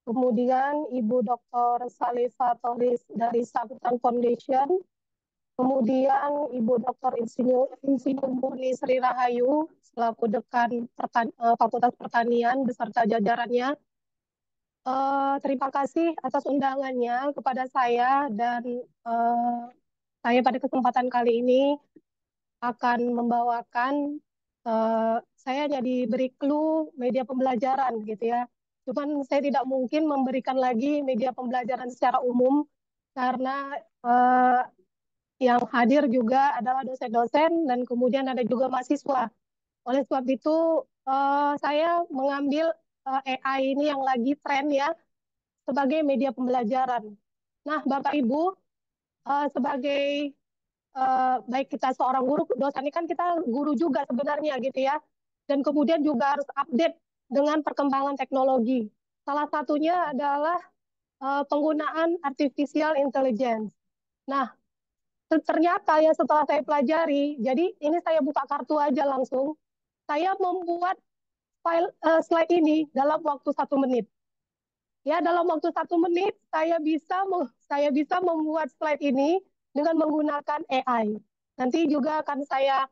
kemudian Ibu Dr. Salifa Toris dari Saputan Foundation, kemudian Ibu Dr. Insinyur Murni Sri Rahayu selaku Dekan Fakultas Pertanian beserta jajarannya. Terima kasih atas undangannya kepada saya dan saya pada kesempatan kali ini akan membawakan saya hanya diberi clue media pembelajaran gitu ya. Cuman saya tidak mungkin memberikan lagi media pembelajaran secara umum karena yang hadir juga adalah dosen-dosen dan kemudian ada juga mahasiswa. Oleh sebab itu saya mengambil AI ini yang lagi tren ya sebagai media pembelajaran. Nah, Bapak Ibu, sebagai baik kita seorang guru, dosen ini kan kita guru juga sebenarnya gitu ya. Dan kemudian juga harus update dengan perkembangan teknologi. Salah satunya adalah penggunaan artificial intelligence. Nah, ternyata ya setelah saya pelajari, jadi ini saya buka kartu aja langsung, saya membuat file slide ini dalam waktu 1 menit. Ya, dalam waktu 1 menit saya bisa membuat slide ini dengan menggunakan AI. Nanti juga akan saya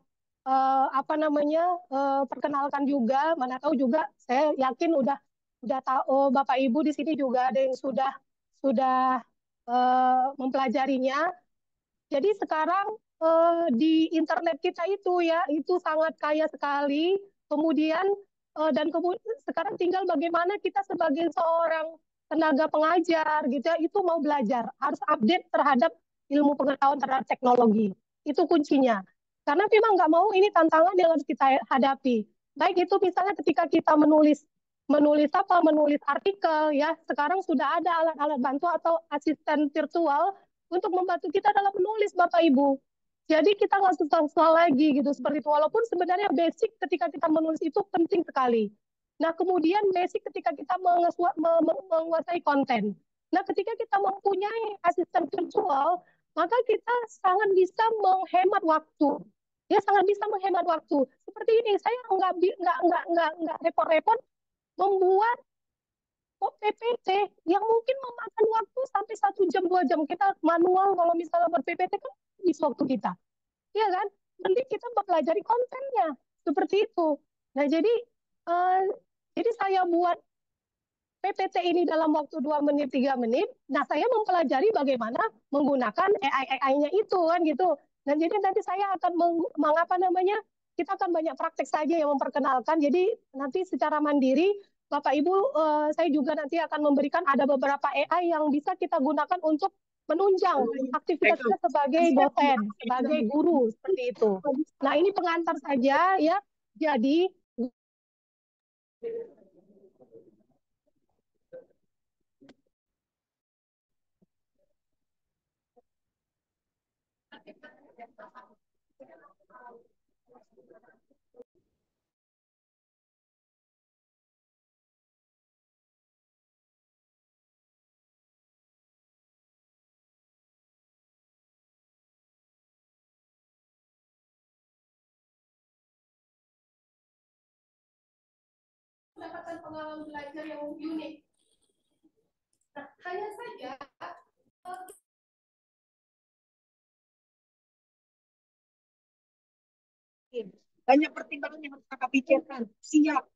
perkenalkan juga, mana tahu juga saya yakin udah tahu Bapak Ibu di sini juga ada yang sudah mempelajarinya. Jadi sekarang di internet kita itu ya itu sangat kaya sekali. Kemudian sekarang tinggal bagaimana kita sebagai seorang tenaga pengajar gitu ya, itu mau belajar, harus update terhadap ilmu pengetahuan terhadap teknologi. Itu kuncinya. Karena memang nggak mau ini tantangan yang harus kita hadapi. Baik itu misalnya ketika kita menulis artikel ya, sekarang sudah ada alat-alat bantu atau asisten virtual untuk membantu kita dalam menulis Bapak Ibu. Jadi kita nggak susah-susah lagi gitu seperti itu. Walaupun sebenarnya basic ketika kita menulis itu penting sekali. Nah kemudian basic ketika kita menguasai konten. Nah ketika kita mempunyai asisten virtual, maka kita sangat bisa menghemat waktu. Ya sangat bisa menghemat waktu. Seperti ini, saya nggak repot-repot membuat PPT yang mungkin memakan waktu sampai 1 jam 2 jam. Kita manual kalau misalnya buat PPT kan habis waktu kita, ya kan? Nanti kita mempelajari kontennya seperti itu. Nah jadi saya buat PPT ini dalam waktu 2 menit 3 menit. Nah saya mempelajari bagaimana menggunakan AI-nya itu kan gitu. Dan jadi nanti saya akan kita akan banyak praktek saja yang memperkenalkan. Jadi nanti secara mandiri Bapak Ibu, saya juga nanti akan memberikan ada beberapa AI yang bisa kita gunakan untuk menunjang aktivitas kita sebagai dosen, sebagai guru, seperti itu. Nah, ini pengantar saja ya. Jadi, mendapatkan pengalaman belajar yang unik. Nah, hanya saja banyak pertimbangan yang harus kakak pikirkan. Siap.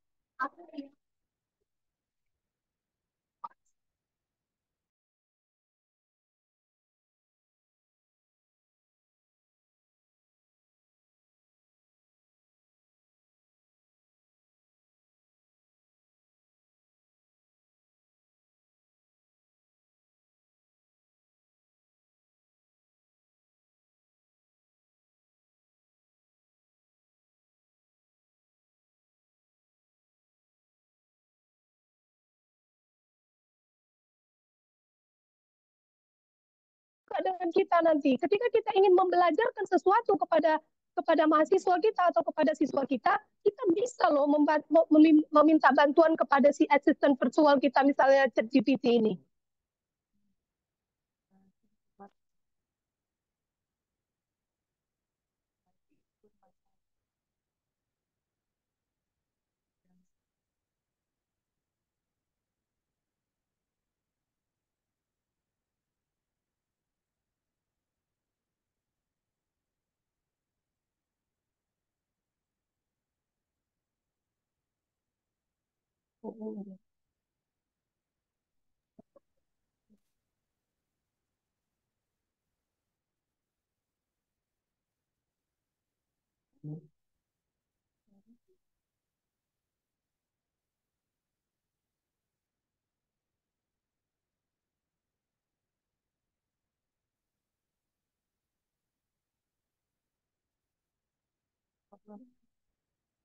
juga dengan kita nanti. Ketika kita ingin membelajarkan sesuatu kepada mahasiswa kita atau kepada siswa kita bisa loh meminta bantuan kepada si asisten virtual kita, misalnya ChatGPT ini.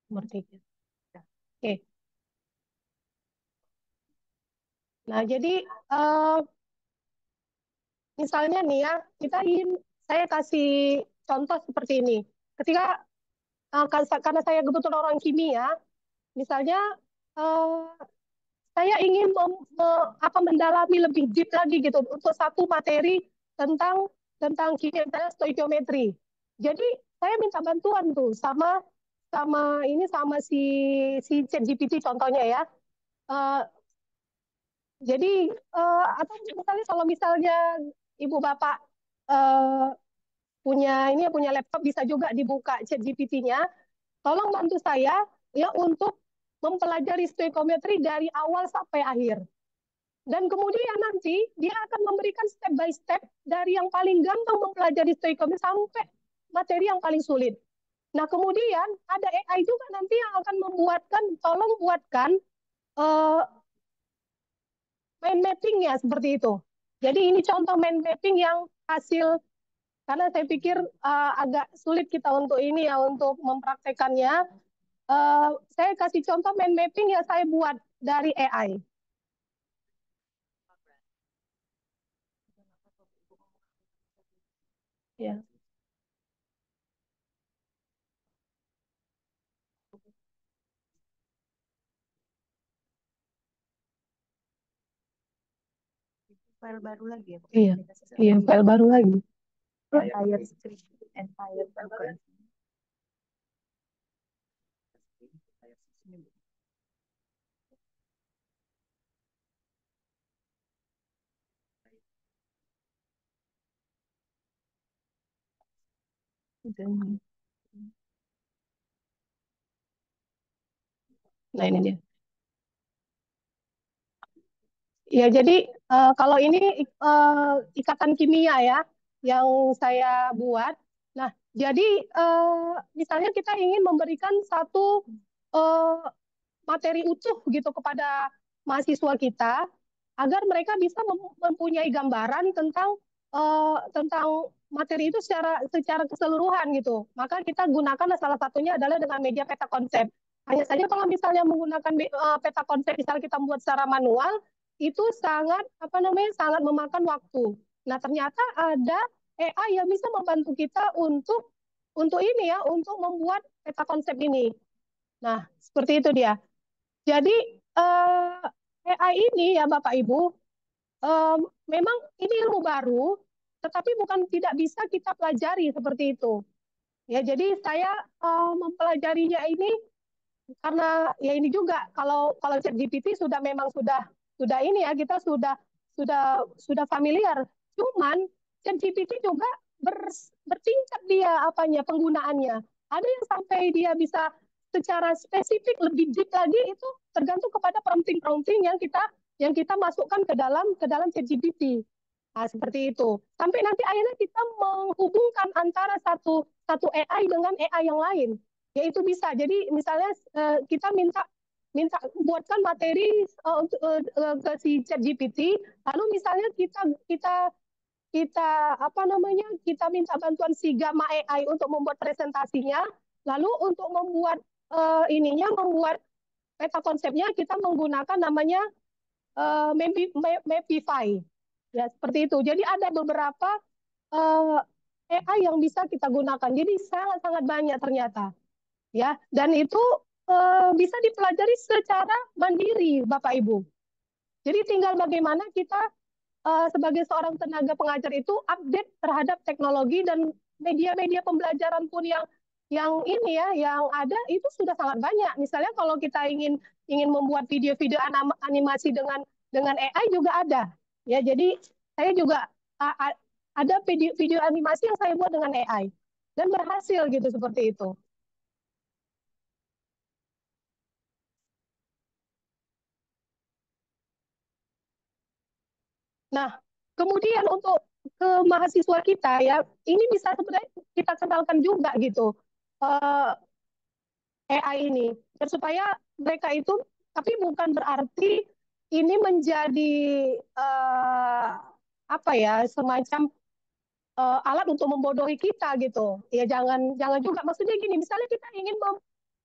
Nomor 3. Oke. Nah, jadi misalnya nih ya, saya kasih contoh seperti ini. Ketika karena saya kebetulan orang kimia, misalnya saya ingin mendalami lebih deep lagi gitu untuk satu materi tentang kimia, misalnya stoikiometri. Jadi saya minta bantuan tuh sama si ChatGPT contohnya ya. Jadi atau misalnya kalau misalnya ibu bapak punya laptop, bisa juga dibuka ChatGPT-nya. Tolong bantu saya ya untuk mempelajari stoikiometri dari awal sampai akhir. Dan kemudian nanti dia akan memberikan step by step dari yang paling gampang mempelajari stoikiometri sampai materi yang paling sulit. Nah, kemudian ada AI juga nanti yang akan tolong buatkan mind mapping-nya seperti itu. Jadi ini contoh mind mapping yang hasil, karena saya pikir agak sulit kita untuk mempraktekannya. Saya kasih contoh mind mapping yang saya buat dari AI. Ya. File baru lagi ya? Iya, file baru lagi. Entire script, entire program. Nah, ini dia. Ya, jadi kalau ini ikatan kimia ya yang saya buat. Nah, jadi misalnya kita ingin memberikan satu materi utuh gitu kepada mahasiswa kita agar mereka bisa mempunyai gambaran tentang materi itu secara keseluruhan gitu. Maka kita gunakan salah satunya adalah dengan media peta konsep. Hanya saja kalau misalnya menggunakan peta konsep, misalnya kita membuat secara manual, itu sangat memakan waktu. Nah, ternyata ada AI yang bisa membantu kita untuk membuat peta konsep ini. Nah, seperti itu dia. Jadi AI ini ya Bapak Ibu, memang ini ilmu baru, tetapi bukan tidak bisa kita pelajari seperti itu. Ya, jadi saya mempelajarinya ini karena ya ini juga kalau ChatGPT sudah ini ya, kita sudah familiar. Cuman ChatGPT juga bertingkat dia penggunaannya. Ada yang sampai dia bisa secara spesifik lebih deep lagi, itu tergantung kepada prompting yang kita masukkan ke dalam ChatGPT. Nah, seperti itu. Sampai nanti akhirnya kita menghubungkan antara satu AI dengan AI yang lain. Ya, itu bisa. Jadi misalnya kita minta buatkan materi ke si ChatGPT, lalu misalnya kita minta bantuan si Gamma AI untuk membuat presentasinya, lalu untuk membuat membuat peta konsepnya kita menggunakan namanya Mapify. Ya, seperti itu. Jadi ada beberapa AI yang bisa kita gunakan. Jadi sangat-sangat banyak ternyata, ya. Dan itu bisa dipelajari secara mandiri, Bapak Ibu. Jadi tinggal bagaimana kita sebagai seorang tenaga pengajar itu update terhadap teknologi dan media-media pembelajaran pun yang ini ya, yang ada itu sudah sangat banyak. Misalnya kalau kita ingin membuat video-video animasi dengan AI juga ada. Ya, jadi saya juga ada video animasi yang saya buat dengan AI dan berhasil gitu seperti itu. Nah, kemudian untuk ke mahasiswa kita ya, ini bisa sebenarnya kita kenalkan juga gitu AI ini, dan supaya mereka itu, tapi bukan berarti ini menjadi apa ya, semacam alat untuk membodohi kita gitu. Ya jangan juga, maksudnya gini, misalnya kita ingin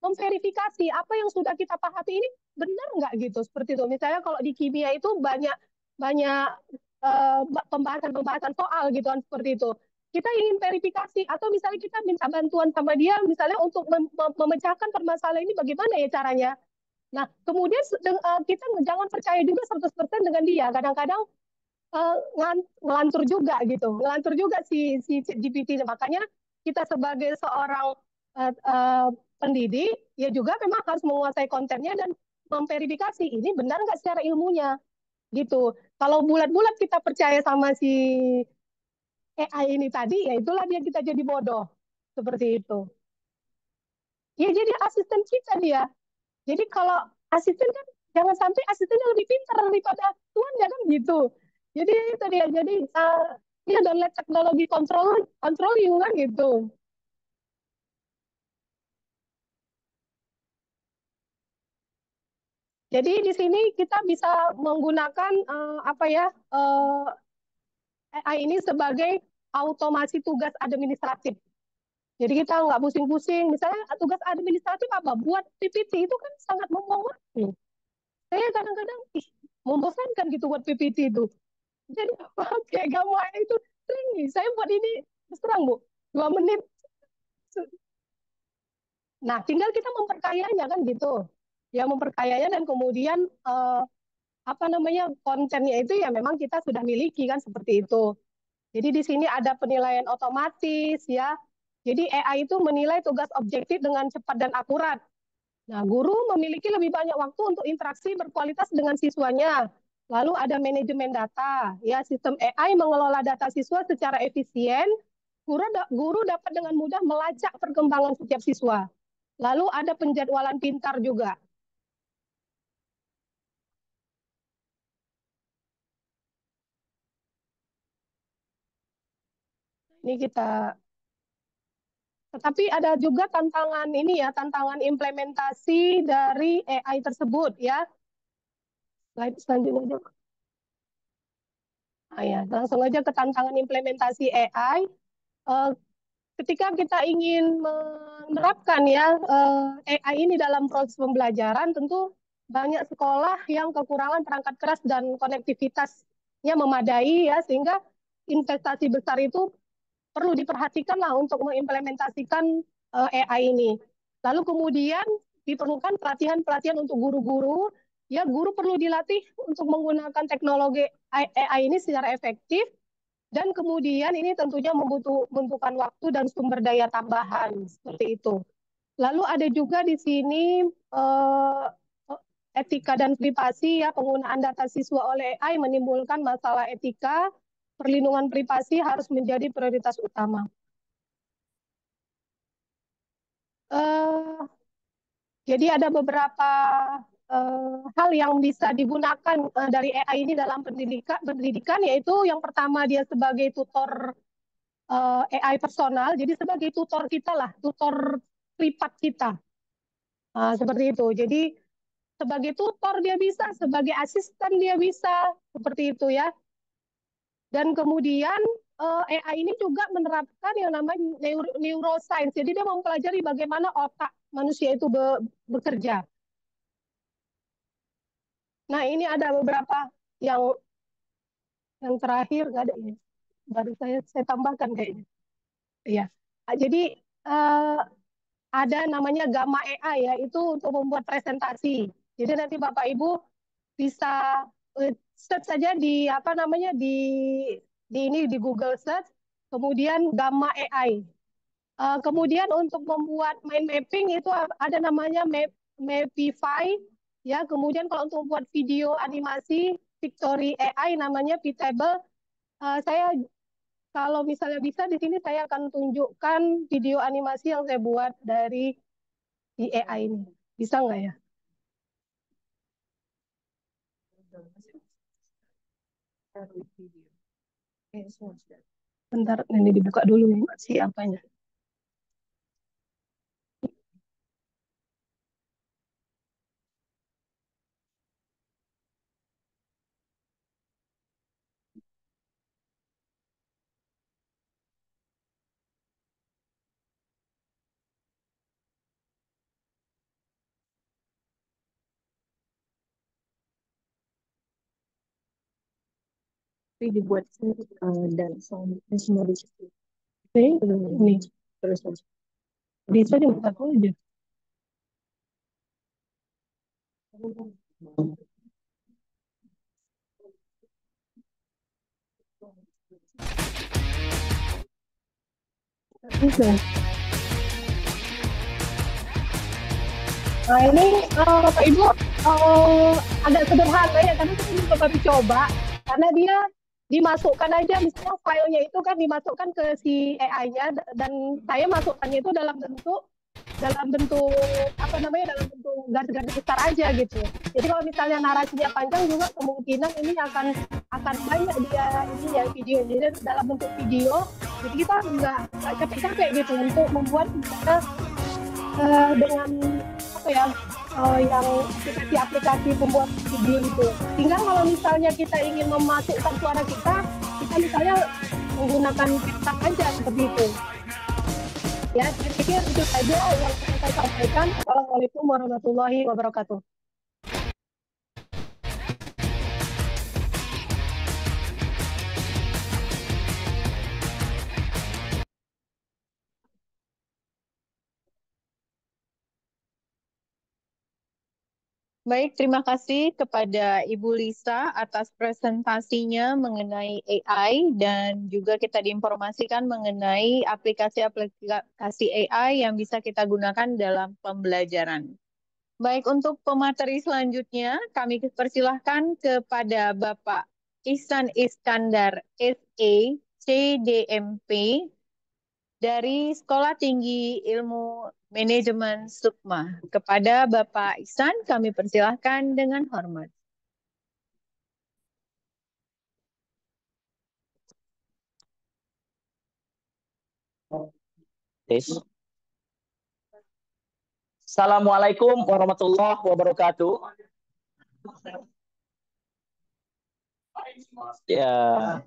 memverifikasi apa yang sudah kita pahami ini benar nggak gitu, seperti itu. Misalnya kalau di kimia itu banyak banyak pembahasan soal gitu kan, seperti itu. Kita ingin verifikasi atau misalnya kita minta bantuan sama dia misalnya untuk memecahkan permasalahan ini bagaimana ya caranya. Nah, kemudian kita jangan percaya juga 100% dengan dia. Kadang-kadang ngelantur juga gitu, ngelantur juga si GPT. Makanya kita sebagai seorang pendidik ya juga memang harus menguasai kontennya dan memverifikasi ini benar nggak secara ilmunya gitu. Kalau bulat-bulat kita percaya sama si AI ini tadi, ya itulah dia kita jadi bodoh seperti itu. Ya jadi asisten kita dia. Jadi kalau asisten kan jangan sampai asistennya lebih pintar daripada tuannya kan gitu. Jadi itu dia. Jadi ya don't let teknologi control you kan gitu. Jadi di sini kita bisa menggunakan apa ya AI ini sebagai automasi tugas administratif. Jadi kita nggak pusing-pusing. Misalnya tugas administratif apa? Buat PPT itu kan sangat membuang waktu. Saya kadang-kadang membosankan gitu buat PPT itu. Jadi pakai gambar itu sering nih. Saya buat ini terus terang Bu, 2 menit. Nah, tinggal kita memperkayanya kan gitu. Ya memperkayanya dan kemudian apa namanya kontennya itu ya memang kita sudah miliki kan seperti itu. Jadi di sini ada penilaian otomatis ya. Jadi AI itu menilai tugas objektif dengan cepat dan akurat. Nah, guru memiliki lebih banyak waktu untuk interaksi berkualitas dengan siswanya. Lalu ada manajemen data, ya sistem AI mengelola data siswa secara efisien. Guru dapat dengan mudah melacak perkembangan setiap siswa. Lalu ada penjadwalan pintar juga. Ini kita, tetapi ada juga tantangan ini ya, tantangan implementasi dari AI tersebut ya. Slide selanjutnya aja. Ya, langsung aja ke tantangan implementasi AI. Ketika kita ingin menerapkan ya AI ini dalam proses pembelajaran, tentu banyak sekolah yang kekurangan perangkat keras dan konektivitasnya memadai ya, sehingga investasi besar itu perlu diperhatikan lah untuk mengimplementasikan AI ini. Lalu kemudian diperlukan pelatihan-pelatihan untuk guru-guru. Ya, guru perlu dilatih untuk menggunakan teknologi AI ini secara efektif. Dan kemudian ini tentunya membutuhkan waktu dan sumber daya tambahan seperti itu. Lalu ada juga di sini etika dan privasi ya, penggunaan data siswa oleh AI menimbulkan masalah etika. Perlindungan privasi harus menjadi prioritas utama. Jadi ada beberapa hal yang bisa digunakan dari AI ini dalam pendidikan, yaitu yang pertama dia sebagai tutor AI personal, jadi sebagai tutor kita lah, tutor privat kita. Seperti itu. Jadi sebagai tutor dia bisa, sebagai asisten dia bisa, seperti itu ya. Dan kemudian AI ini juga menerapkan yang namanya neuroscience. Jadi dia mempelajari bagaimana otak manusia itu bekerja. Nah, ini ada beberapa yang terakhir, nggak ada ini. baru saya tambahkan kayaknya. Ya, jadi ada namanya Gamma AI ya, itu untuk membuat presentasi. Jadi nanti Bapak Ibu bisa search saja di apa namanya di Google Search, kemudian Gamma AI. Kemudian untuk membuat mind mapping itu ada namanya Mapify ya. Kemudian kalau untuk membuat video animasi Victory AI namanya Pitable. Saya kalau misalnya bisa di sini saya akan tunjukkan video animasi yang saya buat dari di AI ini. Bisa nggak ya? Bentar, ini dibuka dulu nih masih apanya. Tapi dibuat dan soundnya semua di situ. Ini Terus bisa dibuka aja. Bisa. Nah ini Bapak Ibu agak sederhana ya, karena saya juga baru coba, karena dia dimasukkan aja, misalnya filenya itu kan dimasukkan ke si AI-nya, dan saya masukkannya itu dalam bentuk apa namanya, dalam bentuk garis-garis besar aja gitu. Jadi kalau misalnya narasinya panjang juga kemungkinan ini akan banyak dia ini ya video, jadi dalam bentuk video, jadi kita nggak capek-capek gitu untuk membuat misalnya dengan apa ya yang aplikasi pembuat video itu. Tinggal kalau misalnya kita ingin memasukkan suara kita misalnya menggunakan ketak aja seperti itu. Ya, saya pikir itu saja yang saya sampaikan. Assalamualaikum warahmatullahi wabarakatuh. Baik, terima kasih kepada Ibu Lisa atas presentasinya mengenai AI, dan juga kita diinformasikan mengenai aplikasi AI yang bisa kita gunakan dalam pembelajaran. Baik, untuk pemateri selanjutnya kami persilahkan kepada Bapak Ihsan Iskandar SE CDMP dari Sekolah Tinggi Ilmu Manajemen Sukma. Kepada Bapak Ihsan kami persilahkan dengan hormat. Assalamualaikum warahmatullahi wabarakatuh. Yeah.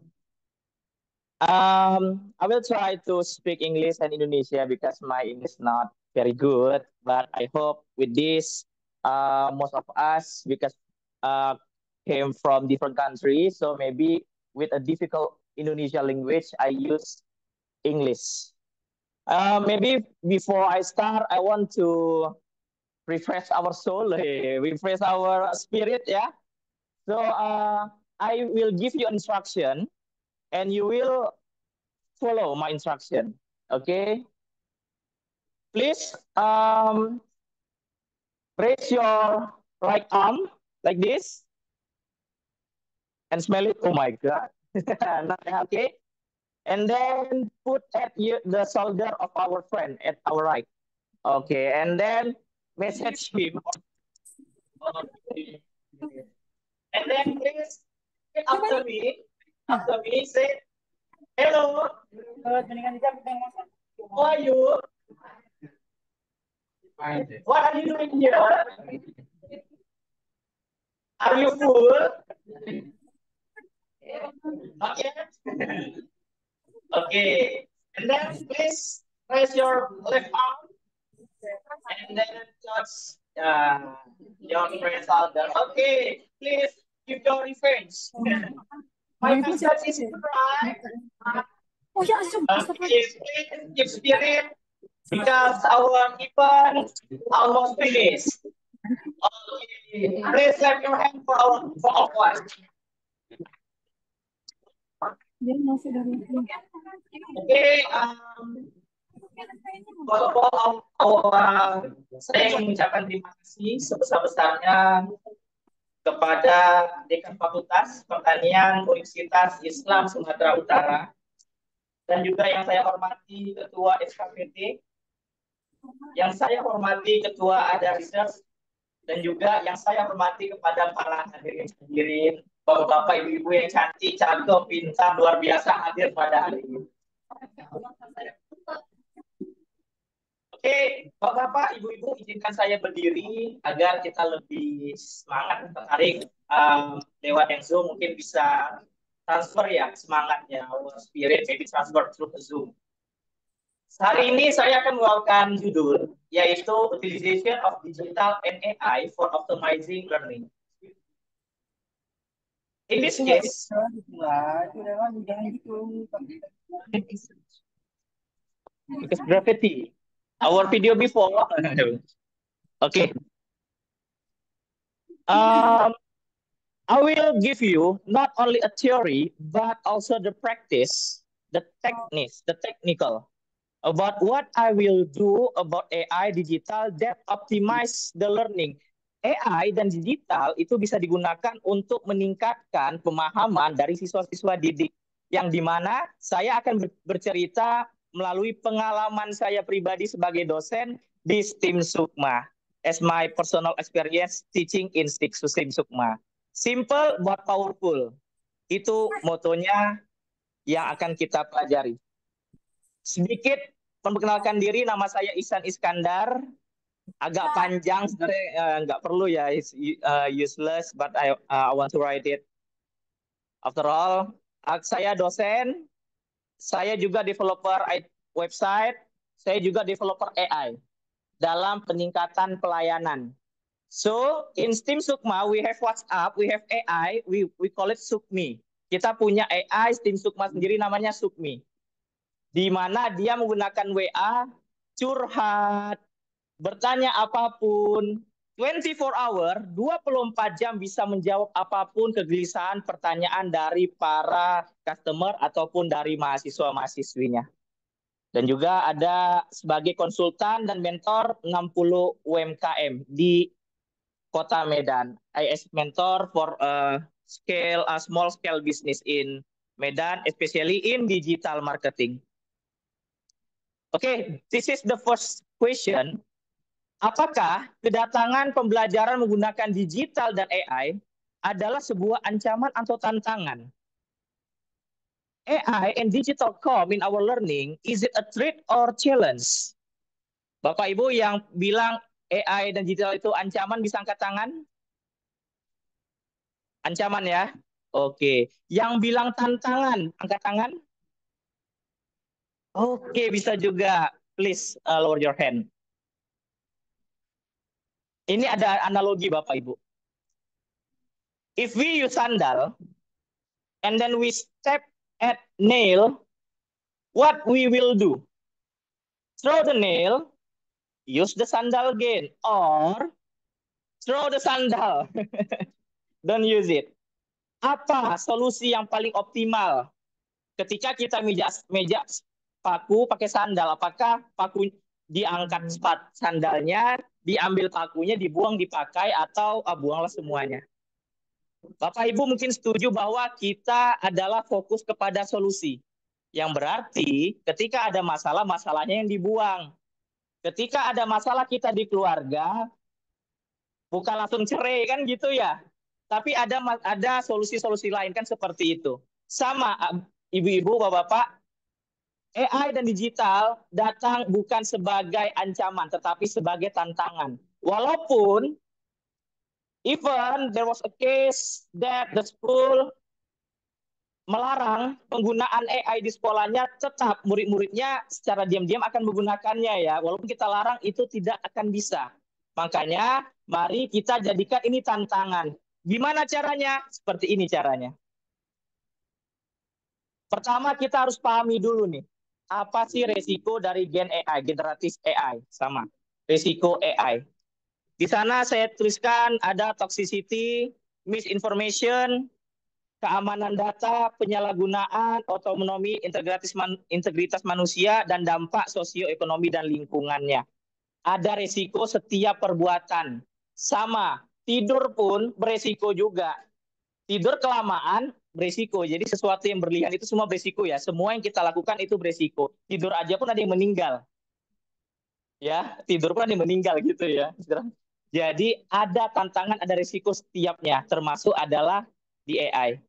I will try to speak English and Indonesia because my English is not very good, but I hope with this, most of us, because came from different countries, so maybe with a difficult Indonesia language, I use English. Maybe before I start, I want to refresh our soul, refresh our spirit, yeah. So I will give you instruction, and you will follow my instruction. Okay. Please raise your right arm like this and smell it. Oh my God. Okay. And then put at the shoulder of our friend at our right. Okay. And then message him. Okay. And then please after me say, hello. How are you? What are you doing here? Are you full? Okay. Okay. And then please raise your left arm and then touch your friend's shoulder. Okay. Please keep your revenge. My message is right. Keep spirit because our event almost finished. Okay. Please clap your hand for our one. Okay, saya ingin mengucapkan terima kasih sebesar-besarnya kepada Dekan Fakultas Pertanian Universitas Islam Sumatera Utara, dan juga yang saya hormati Ketua SKPT, yang saya hormati Ketua Ada Research, dan juga yang saya hormati kepada para hadirin, bapak-bapak, ibu-ibu yang cantik, cakep, pintar, luar biasa hadir pada hari ini. Oke, bapak-bapak, ibu-ibu, izinkan saya berdiri agar kita lebih semangat, tertarik lewat yang Zoom, mungkin bisa transfer ya semangatnya, our spirit maybe transfer through the Zoom. Hari ini saya akan membawakan judul, yaitu Utilization of Digital and AI for Optimizing Learning. In this case, because gravity, our video before. Okay. I will give you not only a theory, but also the practice, the techniques, the technical, about what I will do about AI digital that optimize the learning. AI dan digital itu bisa digunakan untuk meningkatkan pemahaman dari siswa-siswa didik, yang dimana saya akan bercerita melalui pengalaman saya pribadi sebagai dosen di STIM Sukma, as my personal experience teaching in STIM Sukma. Simple but powerful, itu motonya yang akan kita pelajari. Sedikit memperkenalkan diri, nama saya Ihsan Iskandar. Agak panjang sebenarnya, nggak perlu ya, it's useless, but I want to write it. After all, saya dosen, saya juga developer website, saya juga developer AI dalam peningkatan pelayanan. So in STIM Sukma we have WhatsApp, we have AI, we call it Sukmi. Kita punya AI STIM Sukma sendiri namanya Sukmi, di mana dia menggunakan WA, curhat, bertanya apapun, 24 hour, 24 jam bisa menjawab apapun kegelisahan pertanyaan dari para customer ataupun dari mahasiswa-mahasiswinya. Dan juga ada sebagai konsultan dan mentor 60 UMKM di Kota Medan. IS mentor for small scale business in Medan, especially in digital marketing. Okay, this is the first question. Apakah kedatangan pembelajaran menggunakan digital dan AI adalah sebuah ancaman atau tantangan? AI and digital come in our learning, is it a threat or challenge? Bapak Ibu yang bilang AI dan digital itu ancaman bisa angkat tangan? Ancaman ya? Oke. Yang bilang tantangan, angkat tangan? Oke, bisa juga. Please lower your hand. Ini ada analogi Bapak Ibu. If we use sandal, and then we step at nail, what we will do? Throw the nail, use the sandal again, or throw the sandal. Don't use it. Apa solusi yang paling optimal ketika kita meja paku pakai sandal? Apakah paku diangkat sandalnya, diambil pakunya, dibuang, dipakai, atau buanglah semuanya? Bapak Ibu mungkin setuju bahwa kita adalah fokus kepada solusi. Yang berarti ketika ada masalah, masalahnya yang dibuang. Ketika ada masalah kita di keluarga, bukan langsung cerai kan gitu ya. Tapi ada solusi-solusi lain kan seperti itu. Sama ibu-ibu, bapak-bapak, AI dan digital datang bukan sebagai ancaman, tetapi sebagai tantangan. Walaupun even there was a case that the school melarang penggunaan AI di sekolahnya, tetap murid-muridnya secara diam-diam akan menggunakannya ya. Walaupun kita larang, itu tidak akan bisa. Makanya mari kita jadikan ini tantangan. Gimana caranya? Seperti ini caranya. Pertama kita harus pahami dulu nih, apa sih resiko dari Gen AI, generatif AI, sama resiko AI. Di sana saya tuliskan ada toxicity, misinformation, keamanan data, penyalahgunaan, otonomi, integritas manusia, dan dampak sosioekonomi dan lingkungannya. Ada resiko setiap perbuatan. Sama, tidur pun beresiko juga. Tidur kelamaan beresiko. Jadi sesuatu yang berlebihan itu semua beresiko ya. Semua yang kita lakukan itu beresiko. Tidur aja pun ada yang meninggal. Ya, tidur pun ada yang meninggal gitu ya. Jadi ada tantangan, ada resiko setiapnya, termasuk adalah di AI.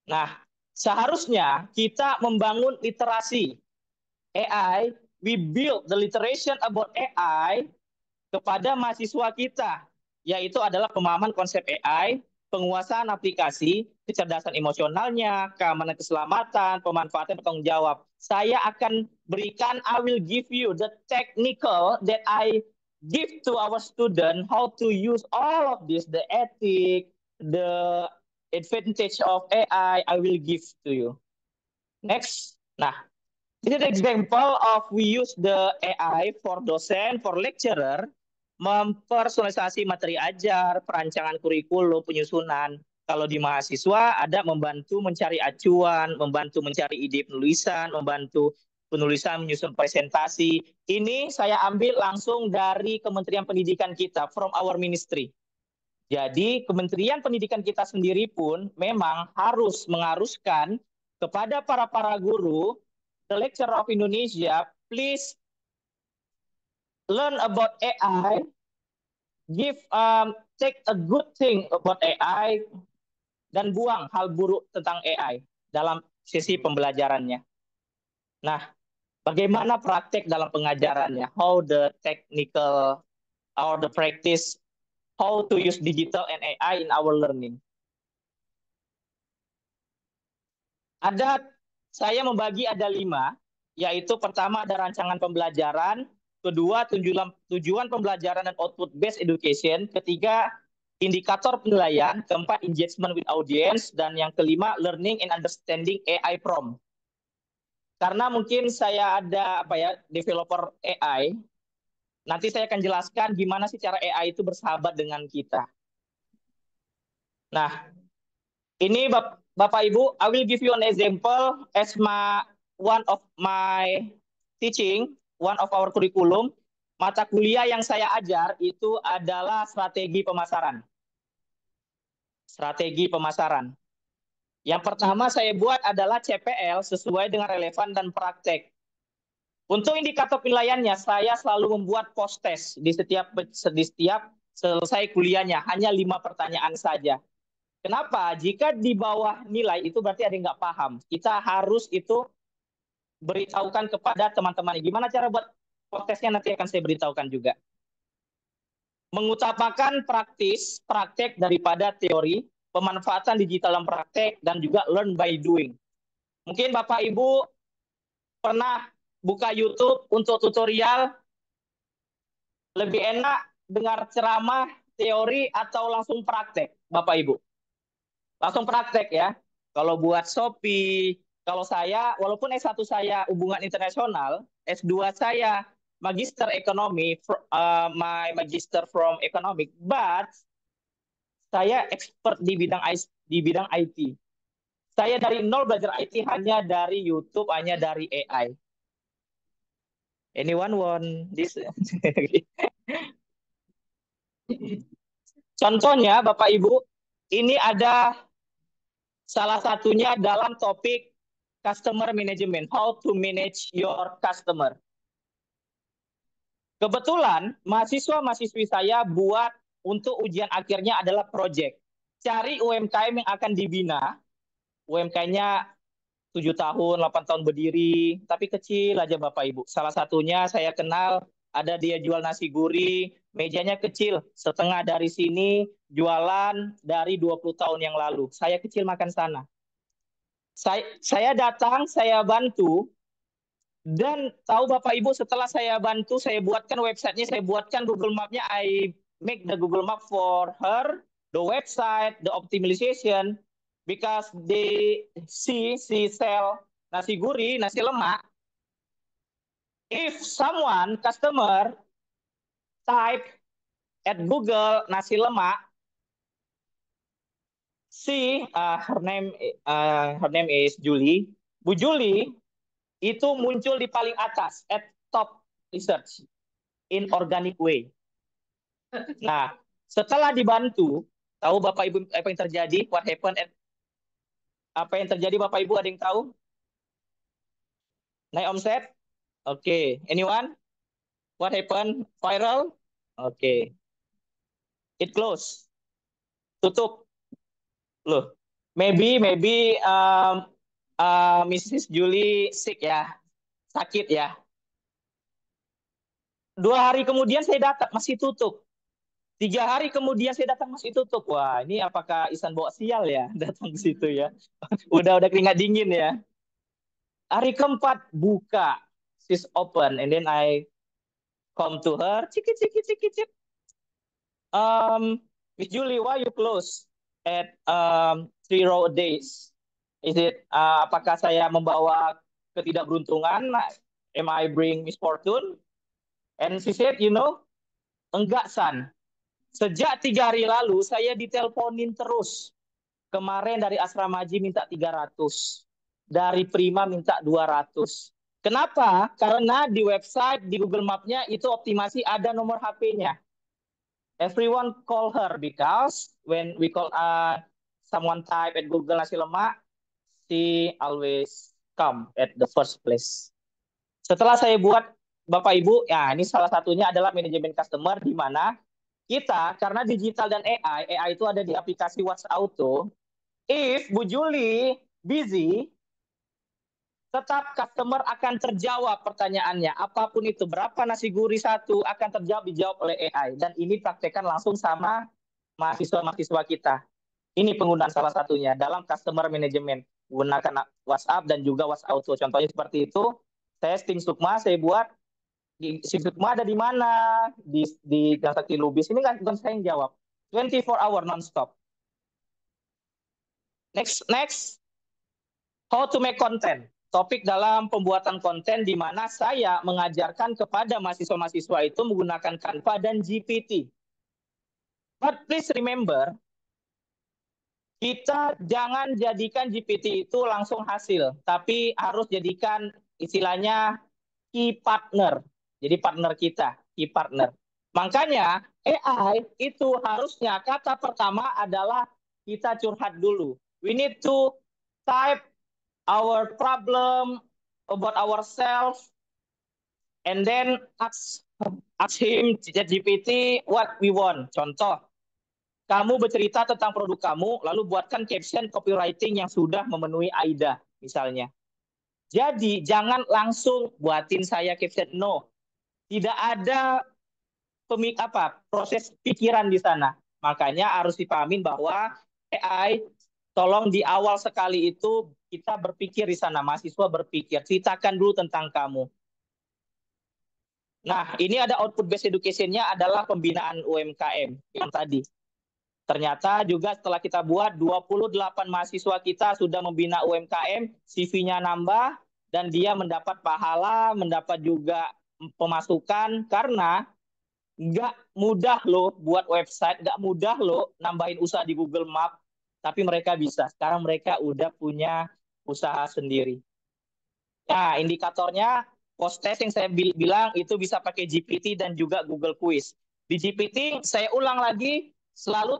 Nah, seharusnya kita membangun literasi AI. We build the literation about AI kepada mahasiswa kita, yaitu adalah pemahaman konsep AI, penguasaan aplikasi, kecerdasan emosionalnya, keamanan keselamatan, pemanfaatan, bertanggung jawab. Saya akan berikan, I will give you the technical that I give to our student, how to use all of this, the ethic, the advantage of AI, I will give to you. Next. Nah, this is an example of we use the AI for dosen, for lecturer, mempersonalisasi materi ajar, perancangan kurikulum, penyusunan. Kalau di mahasiswa ada membantu mencari acuan, membantu mencari ide penulisan, membantu penulisan menyusun presentasi. Ini saya ambil langsung dari Kementerian Pendidikan kita, from our ministry. Jadi Kementerian Pendidikan kita sendiri pun memang harus mengharuskan kepada para guru, the lecturer of Indonesia, please learn about AI, take a good thing about AI, dan buang hal buruk tentang AI dalam sesi pembelajarannya. Nah, bagaimana praktek dalam pengajarannya? How the technical or the practice, how to use digital and AI in our learning. Saya membagi ada 5, yaitu pertama ada rancangan pembelajaran, kedua tujuan pembelajaran dan output based education, ketiga indikator penilaian, keempat engagement with audience, dan yang kelima learning and understanding AI prompt. Karena mungkin saya ada developer AI, nanti saya akan jelaskan gimana sih cara AI itu bersahabat dengan kita. Nah, ini Bapak Ibu, I will give you an example as one of my teaching, one of our curriculum. Mata kuliah yang saya ajar itu adalah strategi pemasaran. Strategi pemasaran. Yang pertama saya buat adalah CPL sesuai dengan relevan dan praktek. Untuk indikator penilaiannya, saya selalu membuat post test di setiap selesai kuliahnya, hanya 5 pertanyaan saja. Kenapa? Jika di bawah nilai itu berarti ada yang nggak paham. Kita harus itu beritahukan kepada teman-teman. Gimana cara buat protesnya nanti akan saya beritahukan juga. Mengutamakan praktek daripada teori, pemanfaatan digital dalam praktek, dan juga learn by doing. Mungkin Bapak Ibu pernah buka YouTube untuk tutorial, lebih enak dengar ceramah, teori, atau langsung praktek, Bapak Ibu? Langsung praktek ya. Kalau buat Shopee, kalau saya, walaupun S1 saya hubungan internasional, S2 saya magister ekonomi, my magister from economic, but saya expert di bidang IT. Saya dari nol belajar IT hanya dari YouTube, hanya dari AI. Anyone want this? Contohnya Bapak Ibu, ini ada salah satunya dalam topik customer management, how to manage your customer. Kebetulan mahasiswa-mahasiswi saya buat untuk ujian akhirnya adalah project. Cari UMKM yang akan dibina. UMKM-nya 7 tahun, 8 tahun berdiri, tapi kecil aja Bapak Ibu. Salah satunya saya kenal, ada dia jual nasi gurih, mejanya kecil, setengah dari sini, jualan dari 20 tahun yang lalu. Saya kecil makan sana. Saya datang, saya bantu, dan tahu Bapak Ibu setelah saya bantu, saya buatkan websitenya, saya buatkan Google Map-nya, I make the Google Map for her, the website, the optimization, because they see sell nasi gurih, nasi lemak. If someone customer type at Google nasi lemak, see her name is Julie. Bu Julie itu muncul di paling atas at top research in organic way. Nah, setelah dibantu, tahu Bapak Ibu apa yang terjadi? What happened? Apa yang terjadi Bapak Ibu, ada yang tahu? Naik omset? Oke, anyone? What happened? Viral? Oke. It close. Tutup. Loh. Maybe Mrs. Julie sick ya. Sakit ya. 2 hari kemudian saya datang masih tutup. 3 hari kemudian saya datang masih tutup. Wah, ini apakah Ihsan bawa sial ya datang ke situ ya? udah keringat dingin ya. Hari keempat buka. She's open and then I come to her. Cik. Miss Julie, why you close at 3 days? Is it apakah saya membawa ketidakberuntungan? Am I bring misfortune? And she said, enggak San. Sejak 3 hari lalu saya diteleponin terus. Kemarin dari Asrama Haji minta 300. Dari Prima minta 200. Kenapa? Karena di website, di Google Map-nya itu optimasi ada nomor HP-nya. Everyone call her because when we call someone type at Google nasi lemak, she always come at the first place. Setelah saya buat Bapak Ibu, ya ini salah satunya adalah manajemen customer di mana kita karena digital dan AI itu ada di aplikasi WhatsApp Auto. If Bu Julie busy, tetap customer akan terjawab pertanyaannya. Apapun itu, berapa nasi gurih satu akan dijawab oleh AI. Dan ini praktekkan langsung sama mahasiswa-mahasiswa kita. Ini penggunaan salah satunya dalam customer management. Gunakan WhatsApp dan juga WhatsApp Auto. Contohnya seperti itu, saya Sting Sukma, saya buat, Sting Sukma ada di mana? Di Transaksi Lubis. Ini kan bukan saya yang jawab. 24 hour non-stop. Next. How to make content. Topik dalam pembuatan konten di mana saya mengajarkan kepada mahasiswa-mahasiswa itu menggunakan Canva dan GPT. But please remember, kita jangan jadikan GPT itu langsung hasil, tapi harus jadikan istilahnya key partner. Jadi partner kita, key partner. Makanya AI itu harusnya kata pertama adalah kita curhat dulu. We need to type our problem about ourselves, and then ask him ChatGPT what we want. Contoh, kamu bercerita tentang produk kamu, lalu buatkan caption copywriting yang sudah memenuhi AIDA, misalnya. Jadi jangan langsung buatin saya caption, no. Tidak ada proses pikiran di sana. Makanya harus dipahamin bahwa AI, tolong di awal sekali itu kita berpikir di sana, mahasiswa berpikir, ceritakan dulu tentang kamu. Nah, ini ada output based education-nya adalah pembinaan UMKM yang tadi. Ternyata juga setelah kita buat, 28 mahasiswa kita sudah membina UMKM, CV-nya nambah, dan dia mendapat pahala, mendapat juga pemasukan, karena nggak mudah loh buat website, nggak mudah loh nambahin usaha di Google Map, tapi mereka bisa. Sekarang mereka udah punya usaha sendiri. Nah, indikatornya post test yang saya bilang itu bisa pakai GPT dan juga Google Quiz. Di GPT saya ulang lagi, selalu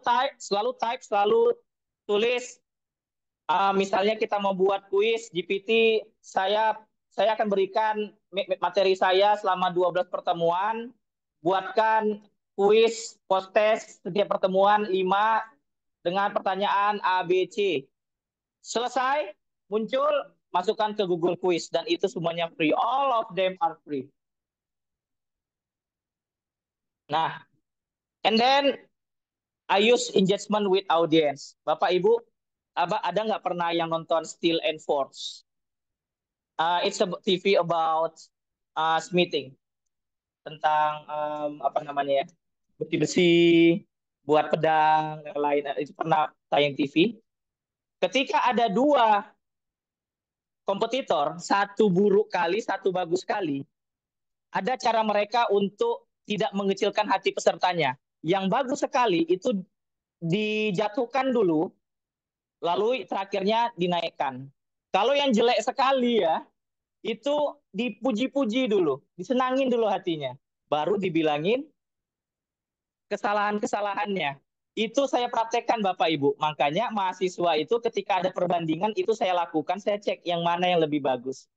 tulis. Misalnya kita mau buat quiz GPT, saya akan berikan materi saya selama 12 pertemuan, buatkan quiz post test setiap pertemuan 5 dengan pertanyaan A, B, C. Selesai, muncul, masukkan ke Google Quiz. Dan itu semuanya free. All of them are free. Nah, and then I use engagement with audience. Bapak, Ibu, ada nggak pernah yang nonton Steel and Force? It's a TV about smithing. Tentang, besi-besi, buat pedang, dan lain. Itu pernah tayang TV. Ketika ada dua kompetitor, satu buruk kali, satu bagus kali, ada cara mereka untuk tidak mengecilkan hati pesertanya. Yang bagus sekali itu dijatuhkan dulu, lalu terakhirnya dinaikkan. Kalau yang jelek sekali ya, itu dipuji-puji dulu, disenangin dulu hatinya, baru dibilangin kesalahan-kesalahannya. Itu saya praktekkan Bapak Ibu. Makanya mahasiswa itu ketika ada perbandingan itu saya lakukan, saya cek yang mana yang lebih bagus.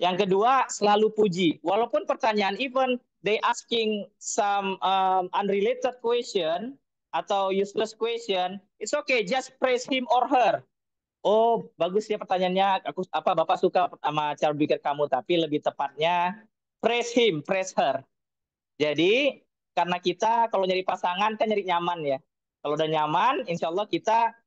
Yang kedua, selalu puji. Walaupun pertanyaan even they asking some unrelated question atau useless question, it's okay, just praise him or her. Oh, bagus ya pertanyaannya. Bapak suka sama cara pikir kamu, tapi lebih tepatnya praise him, praise her. Jadi karena kita kalau nyari pasangan kan nyari nyaman ya. Kalau udah nyaman, insya Allah kita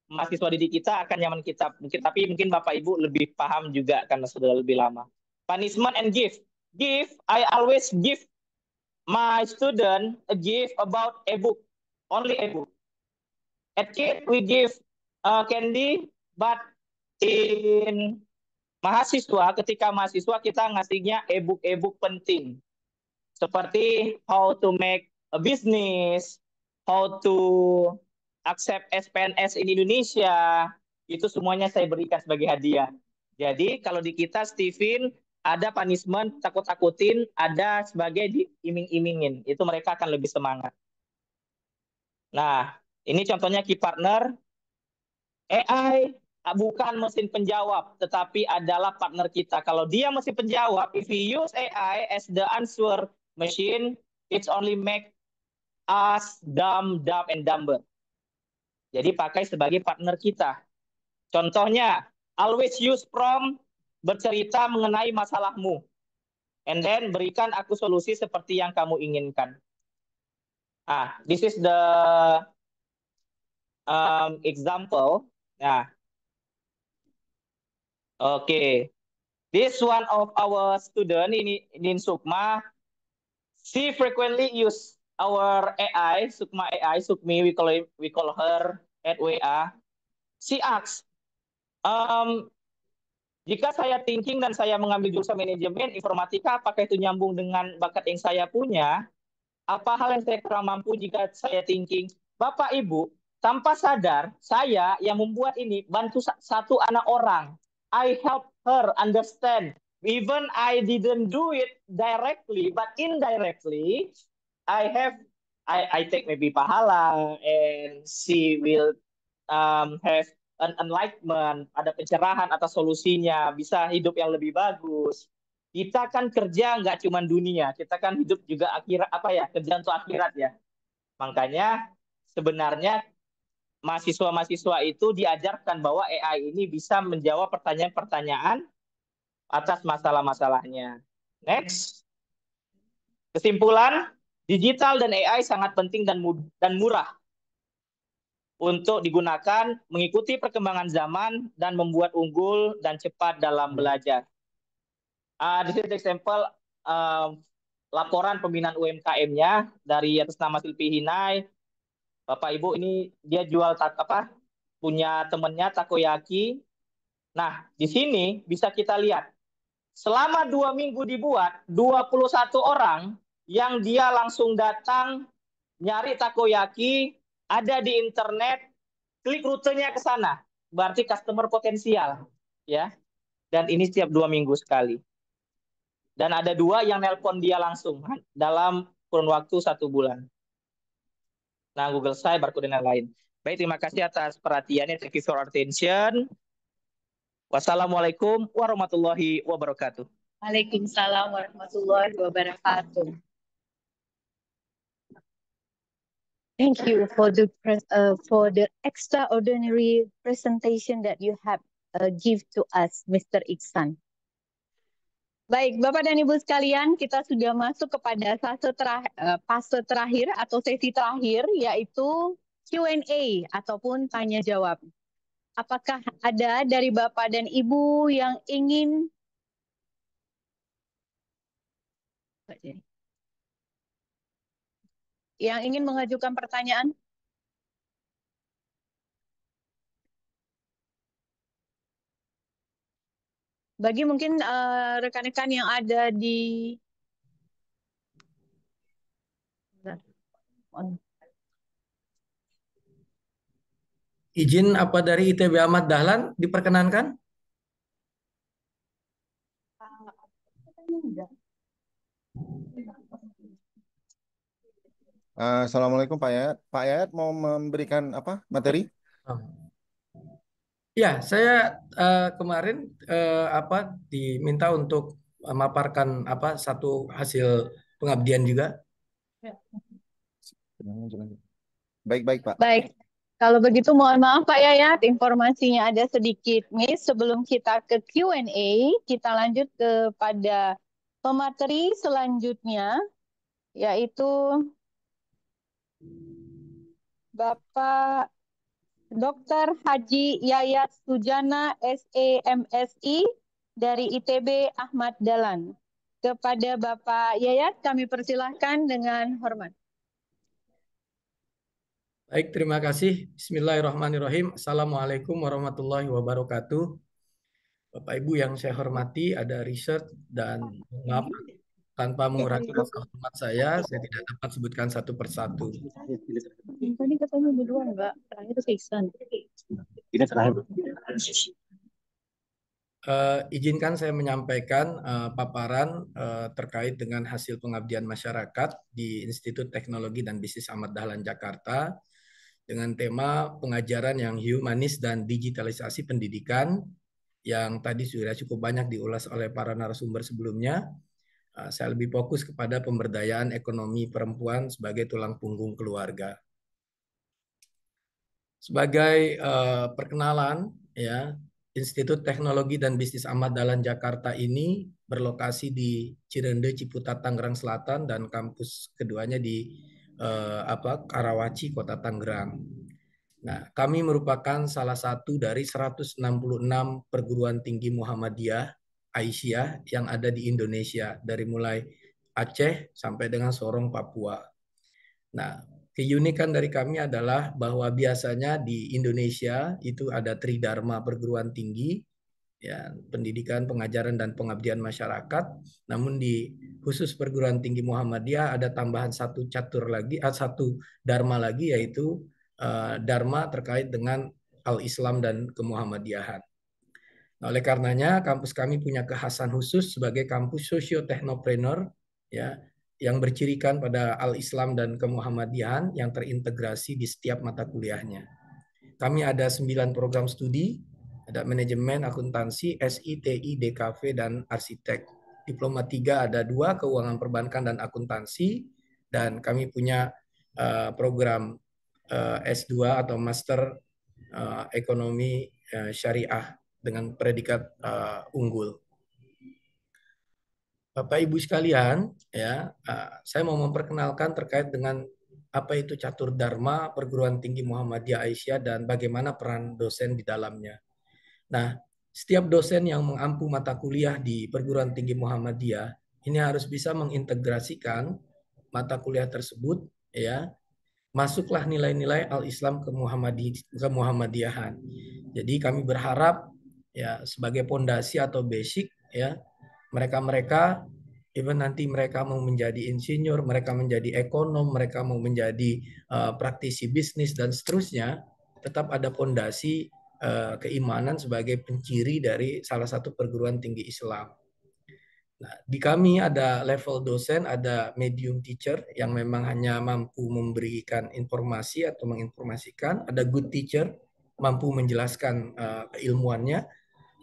mahasiswa didik kita akan nyaman kita. Mungkin Bapak Ibu lebih paham juga karena sudah lebih lama. Punishment and gift. Gift, I always give my student a gift about a book, only a book. At kid we give candy, but in mahasiswa, ketika mahasiswa kita ngasihnya e-book penting. Seperti how to make a business, how to accept SPNS in Indonesia, itu semuanya saya berikan sebagai hadiah. Jadi kalau di kita, Steven, ada punishment, takut-takutin, ada sebagai diiming-imingin. Itu mereka akan lebih semangat. Nah, ini contohnya key partner. AI bukan mesin penjawab, tetapi adalah partner kita. Kalau dia mesin penjawab, if we use AI as the answer machine, it's only make us dumb and dumber. Jadi pakai sebagai partner kita. Contohnya, always use prompt, bercerita mengenai masalahmu. And then berikan aku solusi seperti yang kamu inginkan. This is the example. Nah, okay. This one of our student in Sukma, she frequently use our AI, Sukma AI, Sukmi, we call her at WA. She asks, jika saya thinking dan saya mengambil jurusan manajemen informatika, apakah itu nyambung dengan bakat yang saya punya? Apa hal yang saya kurang mampu jika saya thinking? Bapak Ibu, tanpa sadar, saya yang membuat ini bantu satu anak orang. I help her understand. Even I didn't do it directly, but indirectly, I take maybe pahala, and she will have an enlightenment, ada pencerahan atas solusinya, bisa hidup yang lebih bagus. Kita kan kerja nggak cuma dunia, kita kan hidup juga akhirat, kerja untuk akhirat ya. Makanya sebenarnya mahasiswa-mahasiswa itu diajarkan bahwa AI ini bisa menjawab pertanyaan-pertanyaan atas masalah-masalahnya. Next. Kesimpulan, digital dan AI sangat penting dan murah untuk digunakan mengikuti perkembangan zaman dan membuat unggul dan cepat dalam belajar. This is the example laporan pembinaan UMKM-nya dari atas nama Silpi Hinai. Bapak Ibu, ini dia jual punya temennya takoyaki. Nah, di sini bisa kita lihat selama 2 minggu dibuat 21 orang yang dia langsung datang nyari takoyaki, ada di internet, klik rutenya ke sana, berarti customer potensial ya. Dan ini setiap 2 minggu sekali. Dan ada 2 yang nelpon dia langsung dalam kurun waktu 1 bulan. Nah, Google saya, barcode dan lain-lain. Baik, terima kasih atas perhatiannya. Thank you for attention. Wassalamualaikum warahmatullahi wabarakatuh. Waalaikumsalam warahmatullahi wabarakatuh. Thank you for the extraordinary presentation that you have give to us, Mr. Iksan. Baik, Bapak dan Ibu sekalian, kita sudah masuk kepada fase terakhir atau sesi terakhir, yaitu Q&A ataupun tanya jawab. Apakah ada dari Bapak dan Ibu yang ingin mengajukan pertanyaan? Bagi mungkin rekan-rekan yang ada di Izin apa dari ITB Ahmad Dahlan diperkenankan? Assalamualaikum Pak Yayat. Pak Yayat mau memberikan apa materi? Ya, saya kemarin diminta untuk memaparkan satu hasil pengabdian juga. Baik Pak. Baik. Kalau begitu mohon maaf Pak Yayat, informasinya ada sedikit miss. Sebelum kita ke Q&A, kita lanjut kepada pemateri selanjutnya, yaitu Bapak Dr. Haji Yayat Sujana, SEMSI dari ITB Ahmad Dahlan. Kepada Bapak Yayat, kami persilahkan dengan hormat. Baik, terima kasih. Bismillahirrahmanirrahim. Assalamualaikum warahmatullahi wabarakatuh. Bapak Ibu yang saya hormati, ada riset dan maaf tanpa mengurangi rasa hormat saya tidak dapat sebutkan satu persatu. Tadi katanya berdua enggak, terakhir Iksan. Tidak terakhir. Izinkan saya menyampaikan paparan terkait dengan hasil pengabdian masyarakat di Institut Teknologi dan Bisnis Ahmad Dahlan Jakarta dengan tema pengajaran yang humanis dan digitalisasi pendidikan yang tadi sudah cukup banyak diulas oleh para narasumber sebelumnya. Saya lebih fokus kepada pemberdayaan ekonomi perempuan sebagai tulang punggung keluarga. Sebagai perkenalan, ya, Institut Teknologi dan Bisnis Ahmad Dahlan Jakarta ini berlokasi di Cirende, Ciputat, Tangerang Selatan, dan kampus keduanya di Karawaci, Kota Tangerang. Nah, kami merupakan salah satu dari 166 perguruan tinggi Muhammadiyah Aisyah yang ada di Indonesia, dari mulai Aceh sampai dengan Sorong, Papua. Nah, keunikan dari kami adalah bahwa biasanya di Indonesia itu ada tridharma perguruan tinggi, ya, pendidikan, pengajaran, dan pengabdian masyarakat. Namun di khusus perguruan tinggi Muhammadiyah ada tambahan satu dharma lagi, yaitu dharma terkait dengan al-Islam dan kemuhammadiyahan. Nah, oleh karenanya kampus kami punya kekhasan khusus sebagai kampus sosio-teknopreneur, ya, yang bercirikan pada al-Islam dan kemuhammadiyahan yang terintegrasi di setiap mata kuliahnya. Kami ada 9 program studi, ada manajemen, akuntansi, SITI, DKV, dan arsitek. Diploma 3 ada 2, keuangan perbankan dan akuntansi, dan kami punya program S2 atau Master Ekonomi Syariah dengan predikat unggul. Bapak Ibu sekalian, ya, saya mau memperkenalkan terkait dengan apa itu Catur Dharma Perguruan Tinggi Muhammadiyah Aisyah dan bagaimana peran dosen di dalamnya. Nah, setiap dosen yang mengampu mata kuliah di Perguruan Tinggi Muhammadiyah ini harus bisa mengintegrasikan mata kuliah tersebut, ya, masuklah nilai-nilai al-Islam kemuhammadiyahan. Jadi kami berharap, ya, sebagai pondasi atau basic, ya, mereka-mereka even nanti mereka mau menjadi insinyur, mereka menjadi ekonom, mereka mau menjadi praktisi bisnis dan seterusnya, tetap ada pondasi keimanan sebagai penciri dari salah satu perguruan tinggi Islam. Nah, di kami ada level dosen, ada medium teacher yang memang hanya mampu memberikan informasi atau menginformasikan, ada good teacher mampu menjelaskan keilmuannya.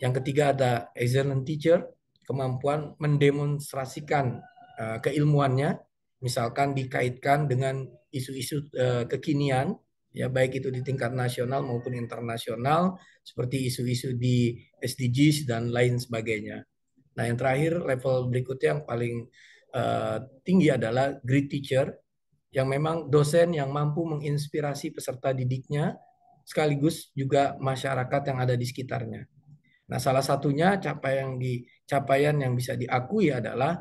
Yang ketiga ada excellent teacher, kemampuan mendemonstrasikan keilmuannya, misalkan dikaitkan dengan isu-isu kekinian, ya, baik itu di tingkat nasional maupun internasional, seperti isu-isu di SDGs dan lain sebagainya. Nah, yang terakhir, level berikutnya yang paling tinggi adalah great teacher, yang memang dosen yang mampu menginspirasi peserta didiknya, sekaligus juga masyarakat yang ada di sekitarnya. Nah, salah satunya capaian yang bisa diakui adalah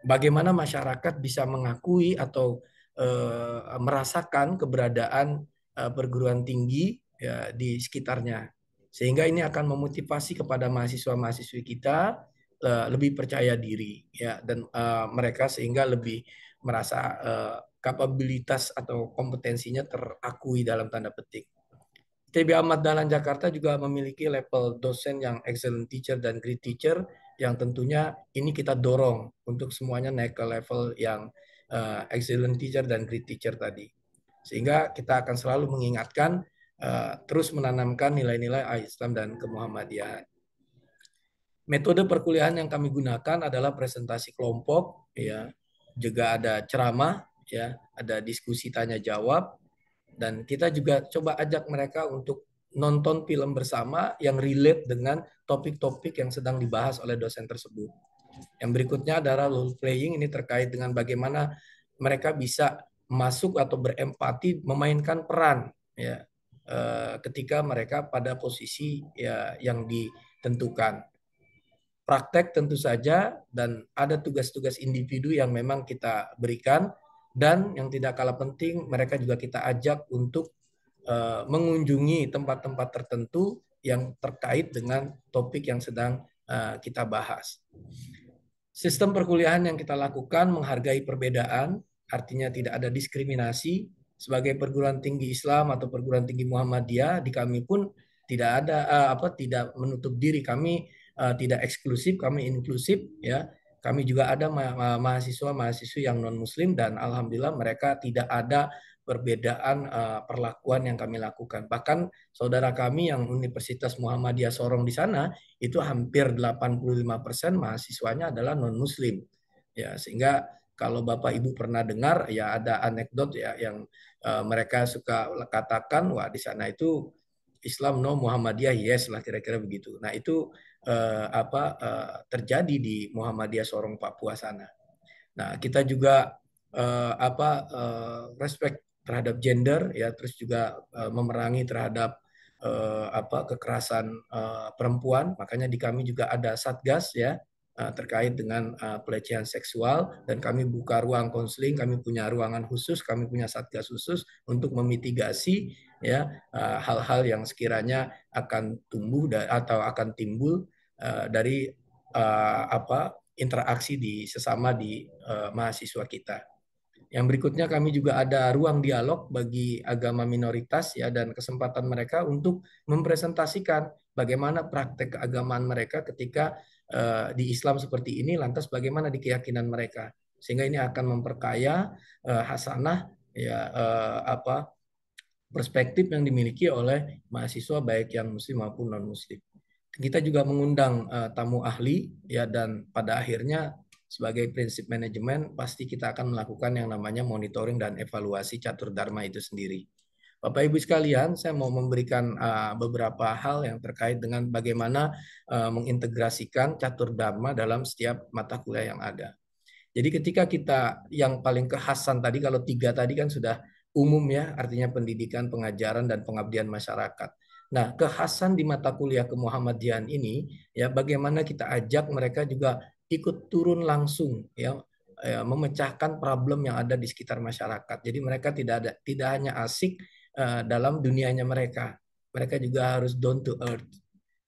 bagaimana masyarakat bisa mengakui atau merasakan keberadaan perguruan tinggi, ya, di sekitarnya. Sehingga ini akan memotivasi kepada mahasiswa-mahasiswi kita lebih percaya diri ya, dan mereka sehingga lebih merasa kapabilitas atau kompetensinya terakui dalam tanda petik. ITB Ahmad Dahlan Jakarta juga memiliki level dosen yang excellent teacher dan great teacher, yang tentunya ini kita dorong untuk semuanya naik ke level yang excellent teacher dan great teacher tadi. Sehingga kita akan selalu mengingatkan, terus menanamkan nilai-nilai Islam dan kemuhammadiyahan. Metode perkuliahan yang kami gunakan adalah presentasi kelompok, ya, juga ada ceramah, ya, ada diskusi tanya jawab, dan kita juga coba ajak mereka untuk nonton film bersama yang relate dengan topik-topik yang sedang dibahas oleh dosen tersebut. Yang berikutnya adalah role playing, ini terkait dengan bagaimana mereka bisa masuk atau berempati, memainkan peran, ya, ketika mereka pada posisi ya yang ditentukan. Praktek tentu saja, dan ada tugas-tugas individu yang memang kita berikan, dan yang tidak kalah penting mereka juga kita ajak untuk mengunjungi tempat-tempat tertentu yang terkait dengan topik yang sedang kita bahas. Sistem perkuliahan yang kita lakukan menghargai perbedaan, artinya tidak ada diskriminasi. Sebagai perguruan tinggi Islam atau perguruan tinggi Muhammadiyah, di kami pun tidak ada tidak menutup diri, kami tidak eksklusif, kami inklusif, ya. Kami juga ada mahasiswa-mahasiswi yang non muslim, dan alhamdulillah mereka tidak ada perbedaan perlakuan yang kami lakukan. Bahkan saudara kami yang Universitas Muhammadiyah Sorong di sana itu hampir 85% mahasiswanya adalah non muslim. Ya, sehingga kalau Bapak Ibu pernah dengar, ya ada anekdot ya yang mereka suka katakan, wah di sana itu Islam no, Muhammadiyah yes lah, kira-kira begitu. Nah itu terjadi di Muhammadiyah Sorong Papua sana. Nah kita juga respect terhadap gender, ya, terus juga memerangi terhadap kekerasan perempuan. Makanya di kami juga ada satgas, ya, terkait dengan pelecehan seksual, dan kami buka ruang konseling, kami punya ruangan khusus, kami punya satgas khusus untuk memitigasi, ya, hal-hal yang sekiranya akan tumbuh atau akan timbul dari interaksi di sesama di mahasiswa kita. Yang berikutnya kami juga ada ruang dialog bagi agama minoritas, ya, dan kesempatan mereka untuk mempresentasikan bagaimana praktek keagamaan mereka ketika di Islam seperti ini, lantas bagaimana di keyakinan mereka, sehingga ini akan memperkaya hasanah, ya, perspektif yang dimiliki oleh mahasiswa baik yang muslim maupun non muslim. Kita juga mengundang tamu ahli, ya, dan pada akhirnya sebagai prinsip manajemen pasti kita akan melakukan yang namanya monitoring dan evaluasi catur dharma itu sendiri. Bapak Ibu sekalian, saya mau memberikan beberapa hal yang terkait dengan bagaimana mengintegrasikan catur dharma dalam setiap mata kuliah yang ada. Jadi ketika kita yang paling kekhasan tadi, kalau 3 tadi kan sudah umum, ya, artinya pendidikan, pengajaran, dan pengabdian masyarakat. Nah, kekhasan di mata kuliah kemuhammadiyahan ini, ya, bagaimana kita ajak mereka juga ikut turun langsung, ya, memecahkan problem yang ada di sekitar masyarakat. Jadi mereka tidak hanya asik dalam dunianya mereka juga harus down to earth,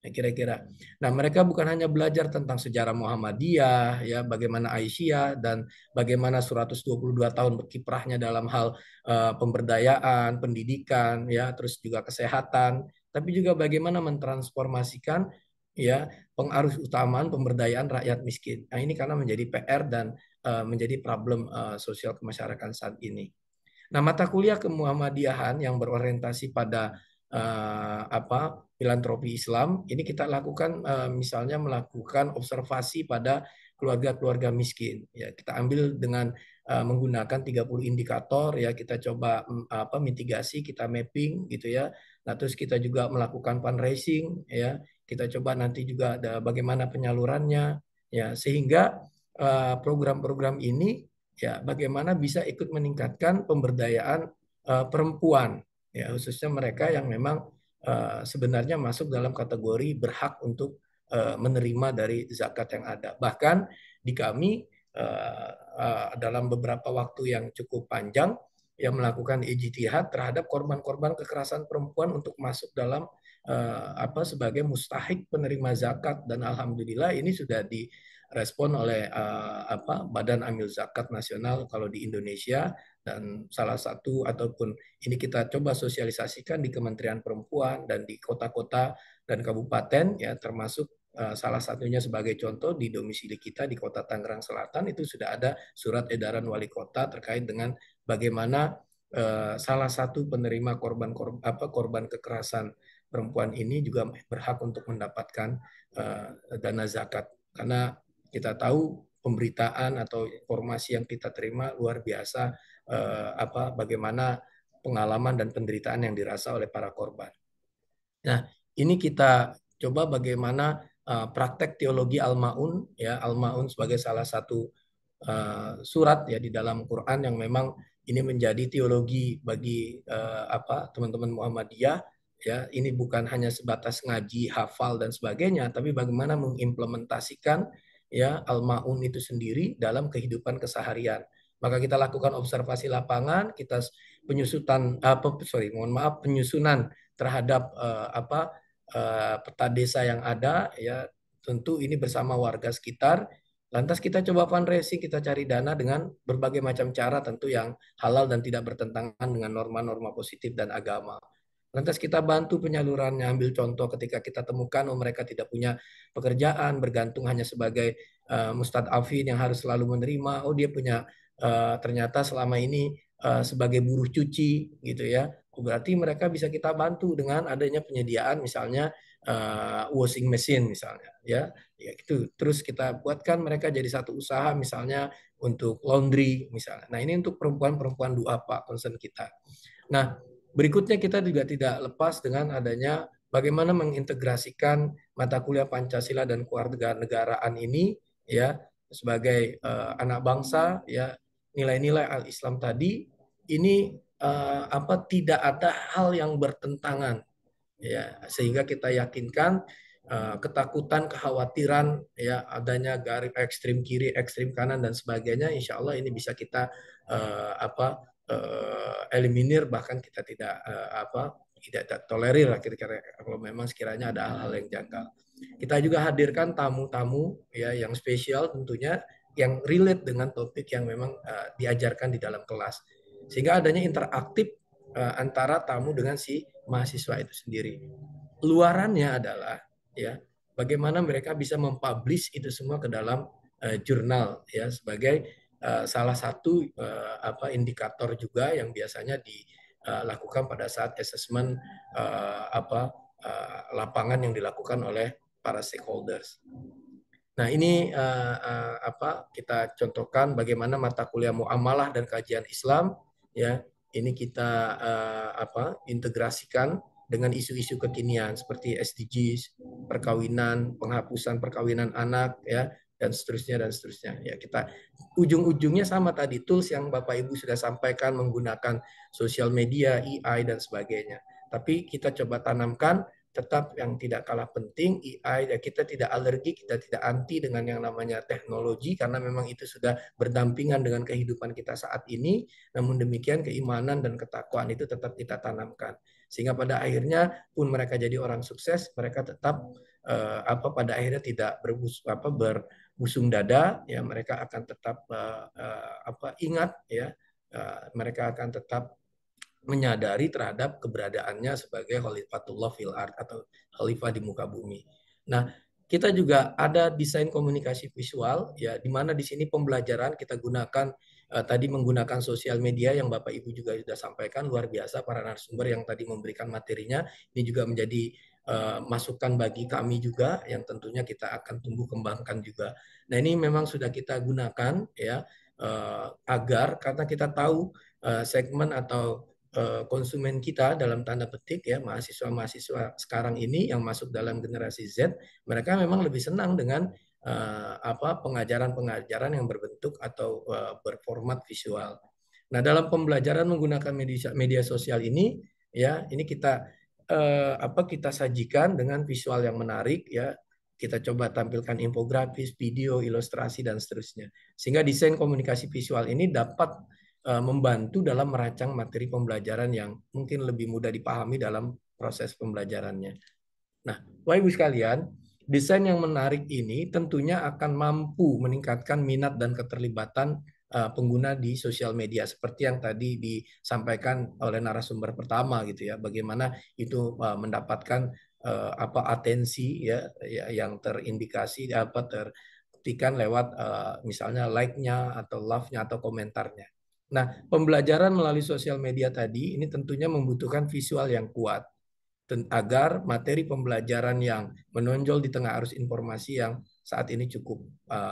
kira-kira. Nah, mereka bukan hanya belajar tentang sejarah Muhammadiyah, ya, bagaimana Aisyah dan bagaimana 122 tahun berkiprahnya dalam hal pemberdayaan, pendidikan, ya, terus juga kesehatan, tapi juga bagaimana mentransformasikan, ya, pengarus utamaan pemberdayaan rakyat miskin. Nah, ini karena menjadi PR dan menjadi problem sosial kemasyarakatan saat ini. Nah, mata kuliah kemuhammadiyahan yang berorientasi pada filantropi Islam, ini kita lakukan misalnya melakukan observasi pada keluarga-keluarga miskin. Ya, kita ambil dengan menggunakan 30 indikator, ya, kita coba mitigasi, kita mapping gitu, ya. Nah, terus kita juga melakukan fundraising, ya. Kita coba nanti juga ada bagaimana penyalurannya, ya, sehingga program-program ini, ya, bagaimana bisa ikut meningkatkan pemberdayaan perempuan, ya, khususnya mereka yang memang sebenarnya masuk dalam kategori berhak untuk menerima dari zakat yang ada. Bahkan di kami dalam beberapa waktu yang cukup panjang yang melakukan ijtihad terhadap korban-korban kekerasan perempuan untuk masuk dalam sebagai mustahik penerima zakat, dan alhamdulillah ini sudah direspon oleh Badan Amil Zakat Nasional kalau di Indonesia, dan salah satu ataupun ini kita coba sosialisasikan di Kementerian Perempuan dan di kota-kota dan kabupaten ya, termasuk salah satunya sebagai contoh di domisili kita di Kota Tangerang Selatan itu sudah ada surat edaran wali kota terkait dengan bagaimana salah satu penerima korban kekerasan perempuan ini juga berhak untuk mendapatkan dana zakat, karena kita tahu pemberitaan atau informasi yang kita terima luar biasa bagaimana pengalaman dan penderitaan yang dirasa oleh para korban. Nah, ini kita coba bagaimana praktek teologi Al-Ma'un ya, Al-Ma'un sebagai salah satu surat ya di dalam Quran yang memang ini menjadi teologi bagi teman-teman Muhammadiyah ya. Ini bukan hanya sebatas ngaji, hafal dan sebagainya, tapi bagaimana mengimplementasikan ya Al-Ma'un itu sendiri dalam kehidupan keseharian. Maka kita lakukan observasi lapangan, kita penyusunan terhadap peta desa yang ada ya, tentu ini bersama warga sekitar. Lantas kita coba fundraising, kita cari dana dengan berbagai macam cara tentu yang halal dan tidak bertentangan dengan norma-norma positif dan agama. Lantas kita bantu penyalurannya. Ambil contoh ketika kita temukan mereka tidak punya pekerjaan, bergantung hanya sebagai mustad'afin yang harus selalu menerima. Dia punya ternyata selama ini sebagai buruh cuci gitu ya. Berarti mereka bisa kita bantu dengan adanya penyediaan misalnya washing machine misalnya ya gitu. Terus kita buatkan mereka jadi satu usaha misalnya untuk laundry misalnya. Nah, ini untuk perempuan-perempuan duafa concern kita. Nah, berikutnya kita juga tidak lepas dengan adanya bagaimana mengintegrasikan mata kuliah Pancasila dan kewarganegaraan ini ya sebagai anak bangsa ya, nilai-nilai al-Islam tadi ini tidak ada hal yang bertentangan ya, sehingga kita yakinkan ketakutan, kekhawatiran ya adanya garis ekstrim kiri, ekstrim kanan dan sebagainya, insya Allah ini bisa kita eliminir, bahkan kita tidak tolerir lah kira-kira kalau memang sekiranya ada hal-hal yang janggal. Kita juga hadirkan tamu-tamu ya yang spesial tentunya yang relate dengan topik yang memang diajarkan di dalam kelas, sehingga adanya interaktif antara tamu dengan si mahasiswa itu sendiri. Luarannya adalah ya bagaimana mereka bisa mempublish itu semua ke dalam jurnal ya sebagai salah satu indikator juga yang biasanya dilakukan pada saat asesmen lapangan yang dilakukan oleh para stakeholders. Nah, ini kita contohkan bagaimana mata kuliah muamalah dan kajian Islam ya, ini kita integrasikan dengan isu-isu kekinian seperti SDGs, perkawinan, penghapusan perkawinan anak ya, dan seterusnya ya. Kita ujung-ujungnya sama tadi, tools yang Bapak Ibu sudah sampaikan menggunakan sosial media, AI dan sebagainya. Tapi kita coba tanamkan tetap yang tidak kalah penting AI, ya kita tidak alergi, kita tidak anti dengan yang namanya teknologi karena memang itu sudah berdampingan dengan kehidupan kita saat ini. Namun demikian keimanan dan ketakwaan itu tetap kita tanamkan, sehingga pada akhirnya pun mereka jadi orang sukses, mereka tetap pada akhirnya tidak berbusung dada ya, mereka akan tetap ingat ya, mereka akan tetap menyadari terhadap keberadaannya sebagai Khalifatullah fil ard atau khalifah di muka bumi. Nah, kita juga ada desain komunikasi visual ya, di mana di sini pembelajaran kita gunakan tadi menggunakan sosial media yang Bapak Ibu juga sudah sampaikan, luar biasa para narasumber yang tadi memberikan materinya. Ini juga menjadi masukan bagi kami juga yang tentunya kita akan tumbuh kembangkan juga. Nah, ini memang sudah kita gunakan ya agar karena kita tahu segmen atau konsumen kita dalam tanda petik ya, mahasiswa-mahasiswa sekarang ini yang masuk dalam generasi Z, mereka memang lebih senang dengan pengajaran-pengajaran yang berbentuk atau berformat visual. Nah, dalam pembelajaran menggunakan media sosial ini ya, ini kita kita sajikan dengan visual yang menarik ya. Kita coba tampilkan infografis, video, ilustrasi dan seterusnya. Sehingga desain komunikasi visual ini dapat membantu dalam merancang materi pembelajaran yang mungkin lebih mudah dipahami dalam proses pembelajarannya. Nah, Bapak Ibu sekalian, desain yang menarik ini tentunya akan mampu meningkatkan minat dan keterlibatan pengguna di sosial media seperti yang tadi disampaikan oleh narasumber pertama gitu ya, bagaimana itu mendapatkan atensi ya yang terindikasi terketikkan lewat misalnya like-nya atau love-nya atau komentarnya. Nah, pembelajaran melalui sosial media tadi ini tentunya membutuhkan visual yang kuat agar materi pembelajaran yang menonjol di tengah arus informasi yang saat ini cukup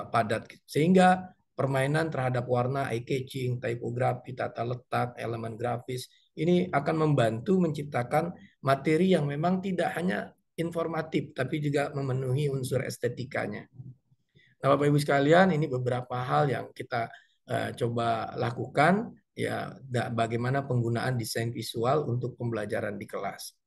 padat. Sehingga permainan terhadap warna, eye-catching, typografi, tata letak, elemen grafis, ini akan membantu menciptakan materi yang memang tidak hanya informatif, tapi juga memenuhi unsur estetikanya. Nah, Bapak Ibu sekalian, ini beberapa hal yang kita coba lakukan, ya bagaimana penggunaan desain visual untuk pembelajaran di kelas.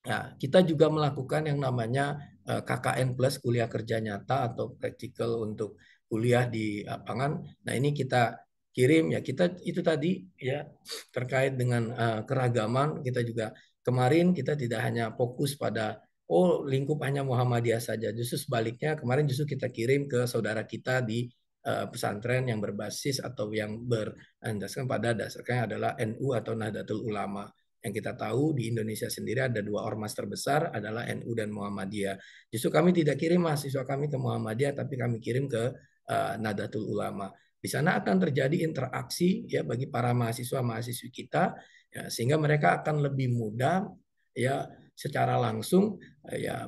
Nah, kita juga melakukan yang namanya KKN Plus, kuliah kerja nyata atau practical untuk kuliah di lapangan. Nah, ini kita kirim ya, kita itu tadi ya terkait dengan keragaman. Kita juga kemarin kita tidak hanya fokus pada lingkup hanya Muhammadiyah saja. Justru sebaliknya kemarin justru kita kirim ke saudara kita di pesantren yang berbasis atau yang berlandaskan pada dasarnya adalah NU atau Nahdlatul Ulama. Yang kita tahu di Indonesia sendiri ada 2 ormas terbesar adalah NU dan Muhammadiyah. Justru kami tidak kirim mahasiswa kami ke Muhammadiyah, tapi kami kirim ke Nahdlatul Ulama. Di sana akan terjadi interaksi ya bagi para mahasiswa-mahasiswi kita, ya, sehingga mereka akan lebih mudah ya secara langsung ya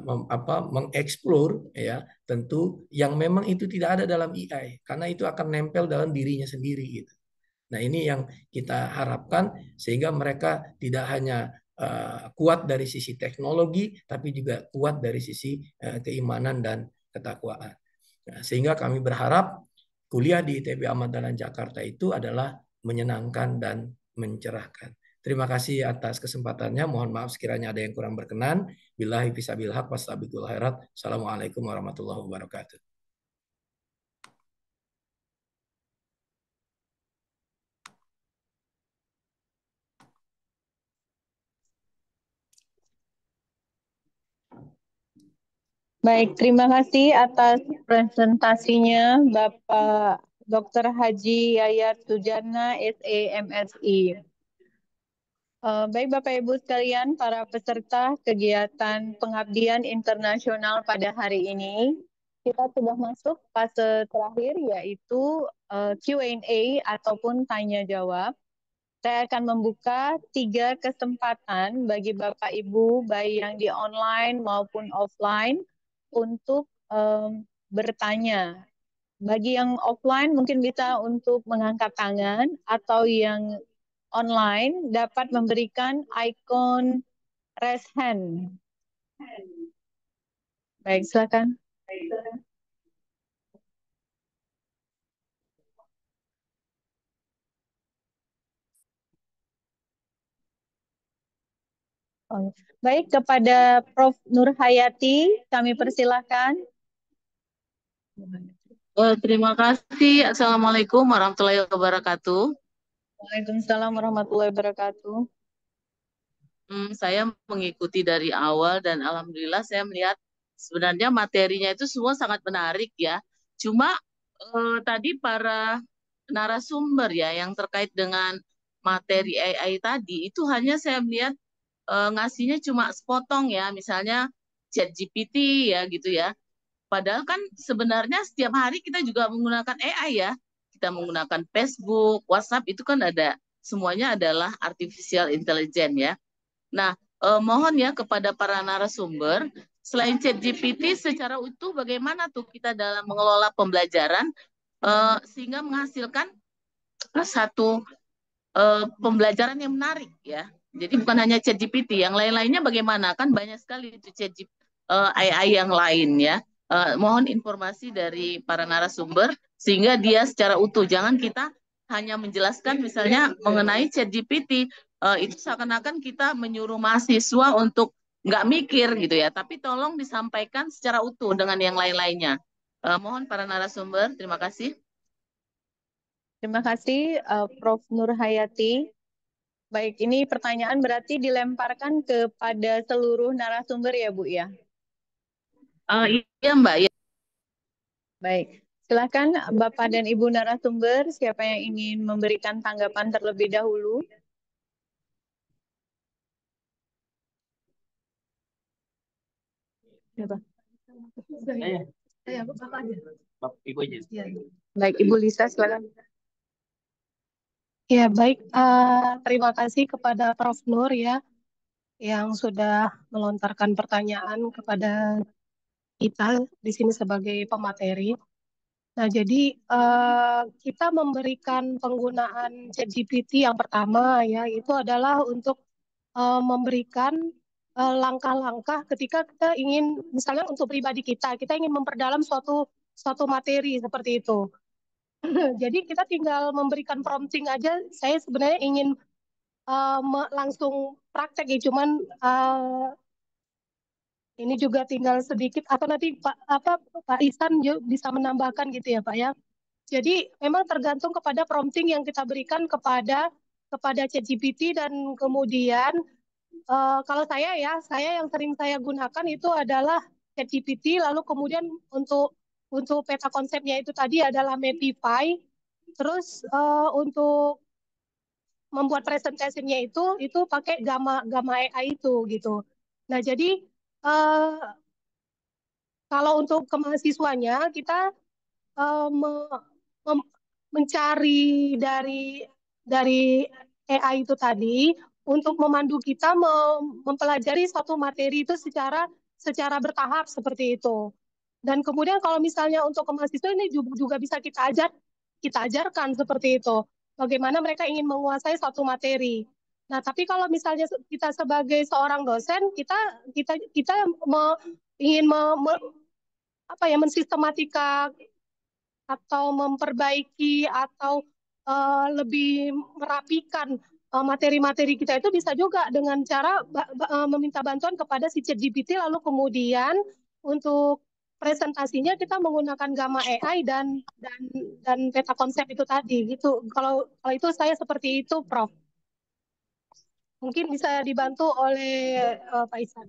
mengeksplor ya tentu yang memang itu tidak ada dalam AI, karena itu akan nempel dalam dirinya sendiri gitu. Nah, ini yang kita harapkan sehingga mereka tidak hanya kuat dari sisi teknologi, tapi juga kuat dari sisi keimanan dan ketakwaan. Nah, sehingga kami berharap kuliah di ITB Ahmad Dahlan Jakarta itu adalah menyenangkan dan mencerahkan. Terima kasih atas kesempatannya. Mohon maaf sekiranya ada yang kurang berkenan. Billahi fisabil haq wastabiqul khairat. Assalamualaikum warahmatullahi wabarakatuh. Baik, terima kasih atas presentasinya Bapak Dr. Haji Yayat Sujarna, SAMSI. Baik Bapak Ibu sekalian, para peserta kegiatan pengabdian internasional pada hari ini, kita sudah masuk fase terakhir yaitu Q&A ataupun tanya jawab. Saya akan membuka 3 kesempatan bagi Bapak Ibu, baik yang di online maupun offline, untuk bertanya. Bagi yang offline mungkin bisa untuk mengangkat tangan, atau yang online dapat memberikan ikon raise hand. Baik, silakan. Baik, kepada Prof. Nurhayati kami persilahkan. Terima kasih. Assalamualaikum warahmatullahi wabarakatuh. Waalaikumsalam warahmatullahi wabarakatuh. Saya mengikuti dari awal dan alhamdulillah saya melihat sebenarnya materinya itu semua sangat menarik ya. Cuma tadi para narasumber ya yang terkait dengan materi AI tadi itu hanya saya melihat ngasihnya cuma sepotong ya, misalnya ChatGPT ya gitu ya. Padahal kan sebenarnya setiap hari kita juga menggunakan AI ya. Kita menggunakan Facebook, WhatsApp, itu kan ada, semuanya adalah artificial intelligence ya. Nah, mohon ya kepada para narasumber, selain ChatGPT secara utuh bagaimana tuh kita dalam mengelola pembelajaran sehingga menghasilkan satu pembelajaran yang menarik ya. Jadi bukan hanya ChatGPT, yang lain-lainnya bagaimana? Kan banyak sekali itu ChatGPT AI yang lain ya. Mohon informasi dari para narasumber sehingga dia secara utuh. Jangan kita hanya menjelaskan misalnya mengenai ChatGPT, itu seakan-akan kita menyuruh mahasiswa untuk nggak mikir gitu ya. Tapi tolong disampaikan secara utuh dengan yang lain-lainnya. Mohon para narasumber, terima kasih. Terima kasih Prof. Nurhayati. Baik, ini pertanyaan berarti dilemparkan kepada seluruh narasumber ya, Bu ya? Iya Mbak, ya. Baik, silakan Bapak dan Ibu narasumber, siapa yang ingin memberikan tanggapan terlebih dahulu? Siapa? Saya, Bapak aja. Ibu aja. Baik, Ibu Lisa, silakan. Ya, baik. Terima kasih kepada Prof. Nur ya, yang sudah melontarkan pertanyaan kepada kita di sini sebagai pemateri. Nah, jadi kita memberikan penggunaan ChatGPT yang pertama ya, itu adalah untuk memberikan langkah-langkah ketika kita ingin, misalnya untuk pribadi kita ingin memperdalam suatu materi seperti itu. Jadi kita tinggal memberikan prompting aja. Saya sebenarnya ingin langsung praktek ya, cuman ini juga tinggal sedikit atau nanti Pak Ihsan bisa menambahkan gitu ya Pak ya. Jadi memang tergantung kepada prompting yang kita berikan kepada ChatGPT, dan kemudian kalau saya yang sering saya gunakan itu adalah ChatGPT, lalu kemudian untuk peta konsepnya itu tadi adalah Mapify, terus untuk membuat presentasinya itu pakai Gamma AI itu gitu. Nah, jadi kalau untuk ke mahasiswanya kita mencari dari AI itu tadi untuk memandu kita mempelajari satu materi itu secara bertahap seperti itu. Dan kemudian kalau misalnya untuk ke mahasiswa ini juga bisa kita ajarkan seperti itu. Bagaimana mereka ingin menguasai suatu materi. Nah, tapi kalau misalnya kita sebagai seorang dosen, kita ingin mensistematika atau memperbaiki atau lebih merapikan materi-materi kita, itu bisa juga dengan cara meminta bantuan kepada si ChatGPT, lalu kemudian untuk presentasinya kita menggunakan Gamma AI dan peta konsep itu tadi gitu. Kalau itu saya seperti itu, Prof. Mungkin bisa dibantu oleh Pak Ihsan.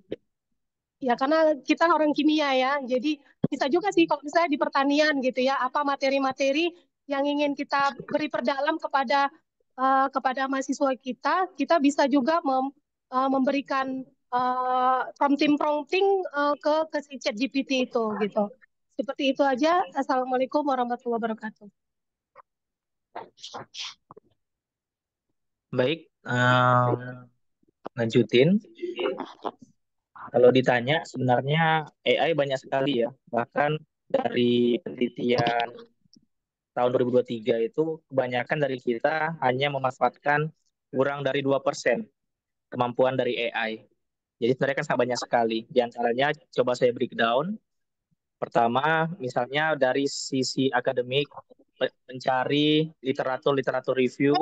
Ya, karena kita orang kimia ya, jadi bisa juga sih kalau misalnya di pertanian gitu ya, apa materi-materi yang ingin kita beri perdalam kepada mahasiswa kita bisa juga memberikan prompting ke si ChatGPT itu gitu. Seperti itu aja. Assalamualaikum warahmatullahi wabarakatuh. Baik, lanjutin. Kalau ditanya, sebenarnya AI banyak sekali ya. Bahkan dari penelitian tahun 2023 itu, kebanyakan dari kita hanya memanfaatkan kurang dari 2% kemampuan dari AI. Jadi sebenarnya kan sangat banyak sekali. Di antaranya, coba saya breakdown. Pertama, misalnya dari sisi akademik, mencari literatur review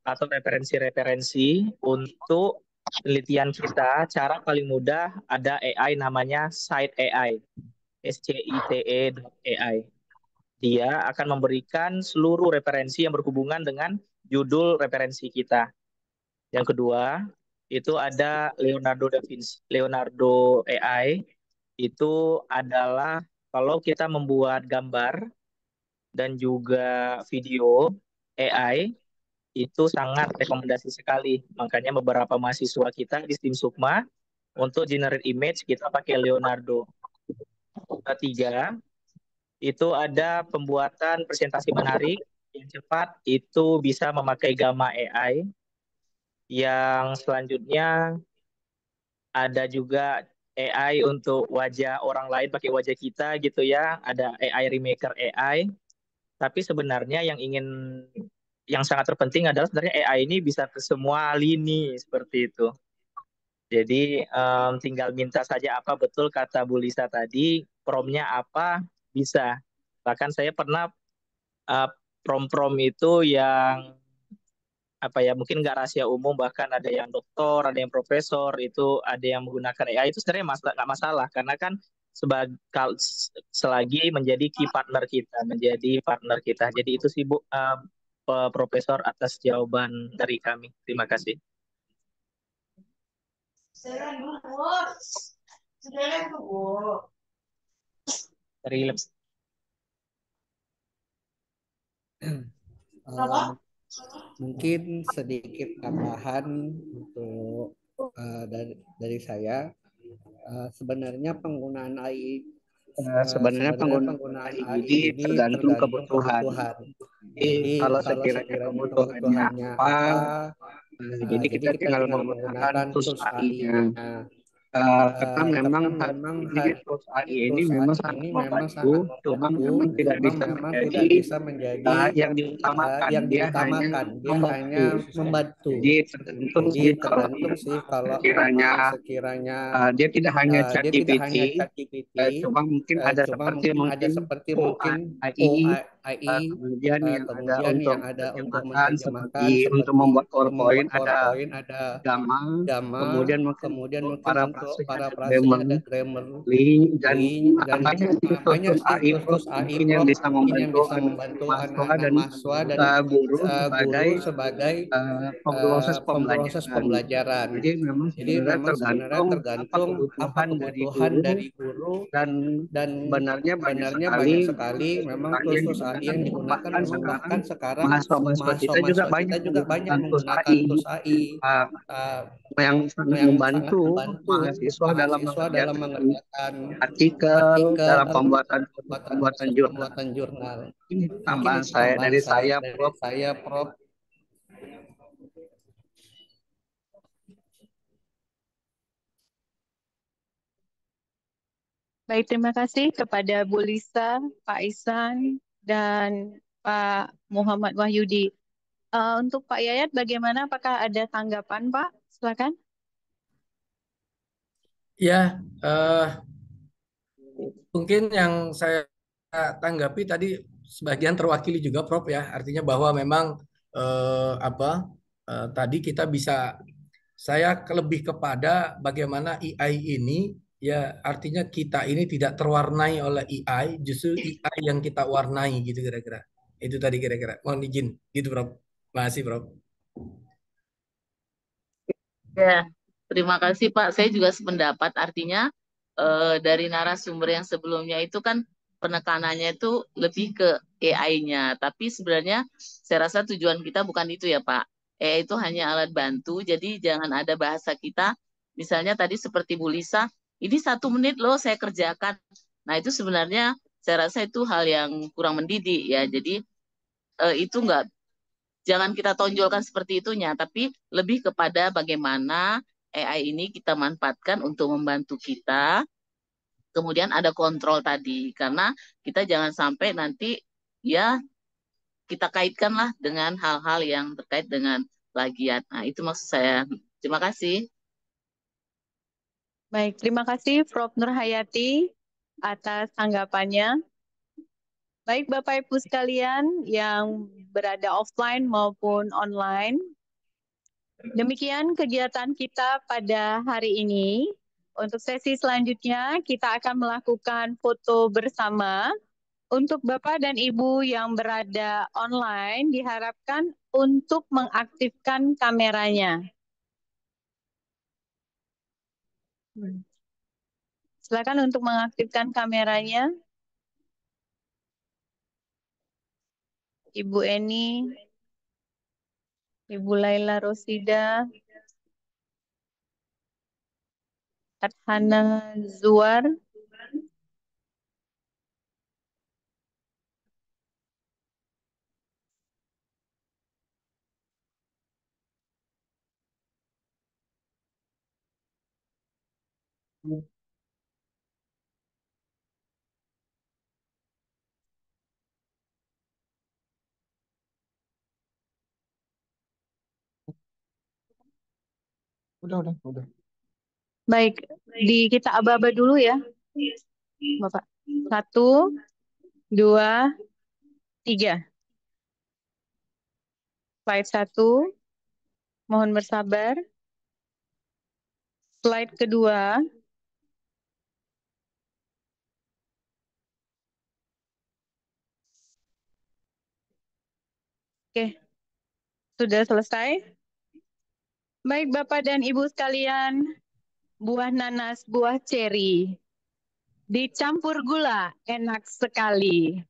atau referensi-referensi untuk penelitian kita. Cara paling mudah ada AI namanya Cite AI, SCITE.ai. Dia akan memberikan seluruh referensi yang berhubungan dengan judul referensi kita. Yang kedua, itu ada Leonardo AI. Itu adalah kalau kita membuat gambar dan juga video AI, itu sangat rekomendasi sekali. Makanya beberapa mahasiswa kita di STIM Sukma untuk generate image kita pakai Leonardo. Ketiga, itu ada pembuatan presentasi menarik yang cepat, itu bisa memakai Gamma AI. Yang selanjutnya ada juga AI untuk wajah orang lain pakai wajah kita gitu ya. Ada AI Remaker AI. Tapi sebenarnya yang sangat terpenting adalah sebenarnya AI ini bisa ke semua lini seperti itu. Jadi tinggal minta saja apa betul kata Bu Lisa tadi, prompt-nya apa bisa. Bahkan saya pernah prom itu yang mungkin nggak rahasia umum, bahkan ada yang doktor, ada yang profesor, itu ada yang menggunakan AI, itu sebenarnya nggak masalah karena kan selagi menjadi key partner kita. Jadi itu sih Bu, Profesor, atas jawaban dari kami. Terima kasih. Mungkin sedikit tambahan untuk dari saya. Sebenarnya penggunaan AI Sebenarnya penggunaan AI ini tergantung kebutuhan. Jadi kalau sekiranya kebutuhannya apa, jadi kita tinggal menggunakan tools AI-nya. Karena memang hari ini tools AI ini memang sangat membantu, cuma memang tidak bisa menjadi yang diutamakan. Dia hanya membantu. Jadi tergantung sih kalau sekiranya dia tidak hanya ChatGPT, cuma mungkin ada seperti OAI, kemudian yang ada untuk menerjemahkan seperti untuk membuat PowerPoint ada Gamma, kemudian mungkin para prase ada Grammarly, dan banyak tools AI yang bisa membantu mahasiswa dan guru sebagai pemproses pembelajaran. Jadi memang sebenarnya tergantung apa kebutuhan dari guru dan sebenarnya banyak sekali memang tools AI yang digunakan, memang bahkan sekarang mahasiswa kita juga banyak menggunakan tools AI yang sangat membantu mahasiswa dalam mengerjakan artikel, dalam pembuatan jurnal. Ini tambahan saya dari saya, Prof. Baik, terima kasih kepada Bu Lisa, Pak Ihsan, dan Pak Muhammad Wahyudi. Untuk Pak Yayat, bagaimana? Apakah ada tanggapan, Pak? Silakan. Ya, mungkin yang saya tanggapi tadi sebagian terwakili juga, Prof, ya. Artinya bahwa memang tadi kita bisa, saya lebih kepada bagaimana AI ini, ya artinya kita ini tidak terwarnai oleh AI, justru AI yang kita warnai gitu kira-kira. Itu tadi kira-kira. Mohon izin, gitu Prof. Makasih, Prof. Ya, terima kasih Pak. Saya juga sependapat. Artinya dari narasumber yang sebelumnya itu kan penekanannya itu lebih ke AI-nya. Tapi sebenarnya saya rasa tujuan kita bukan itu ya Pak. AI itu hanya alat bantu. Jadi jangan ada bahasa kita. Misalnya tadi seperti Bu Lisa, ini 1 menit loh saya kerjakan. Nah itu sebenarnya saya rasa itu hal yang kurang mendidik ya. Jadi itu enggak, jangan kita tonjolkan seperti itunya, tapi lebih kepada bagaimana AI ini kita manfaatkan untuk membantu kita. Kemudian ada kontrol tadi, karena kita jangan sampai nanti ya kita kaitkanlah dengan hal-hal yang terkait dengan plagiat. Nah, itu maksud saya. Terima kasih. Baik, terima kasih Prof. Nurhayati atas tanggapannya. Baik Bapak Ibu sekalian yang berada offline maupun online, demikian kegiatan kita pada hari ini. Untuk sesi selanjutnya kita akan melakukan foto bersama. Untuk Bapak dan Ibu yang berada online diharapkan untuk mengaktifkan kameranya. Silakan untuk mengaktifkan kameranya. Ibu Eni, Ibu Laila Rosida, Adhana Zuar, Udah. baik, kita aba-aba dulu ya, Bapak. 1, 2, 3. Slide 1, mohon bersabar. Slide kedua. Oke, sudah selesai. Baik Bapak dan Ibu sekalian, buah nanas, buah ceri. Dicampur gula, enak sekali.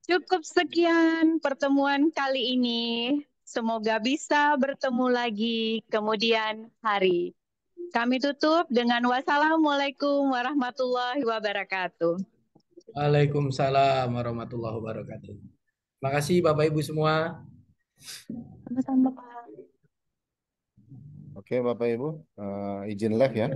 Cukup sekian pertemuan kali ini. Semoga bisa bertemu lagi kemudian hari. Kami tutup dengan wassalamualaikum warahmatullahi wabarakatuh. Waalaikumsalam warahmatullahi wabarakatuh. Terima kasih Bapak Ibu semua. Sama-sama Pak. Oke Bapak Ibu, izin live ya.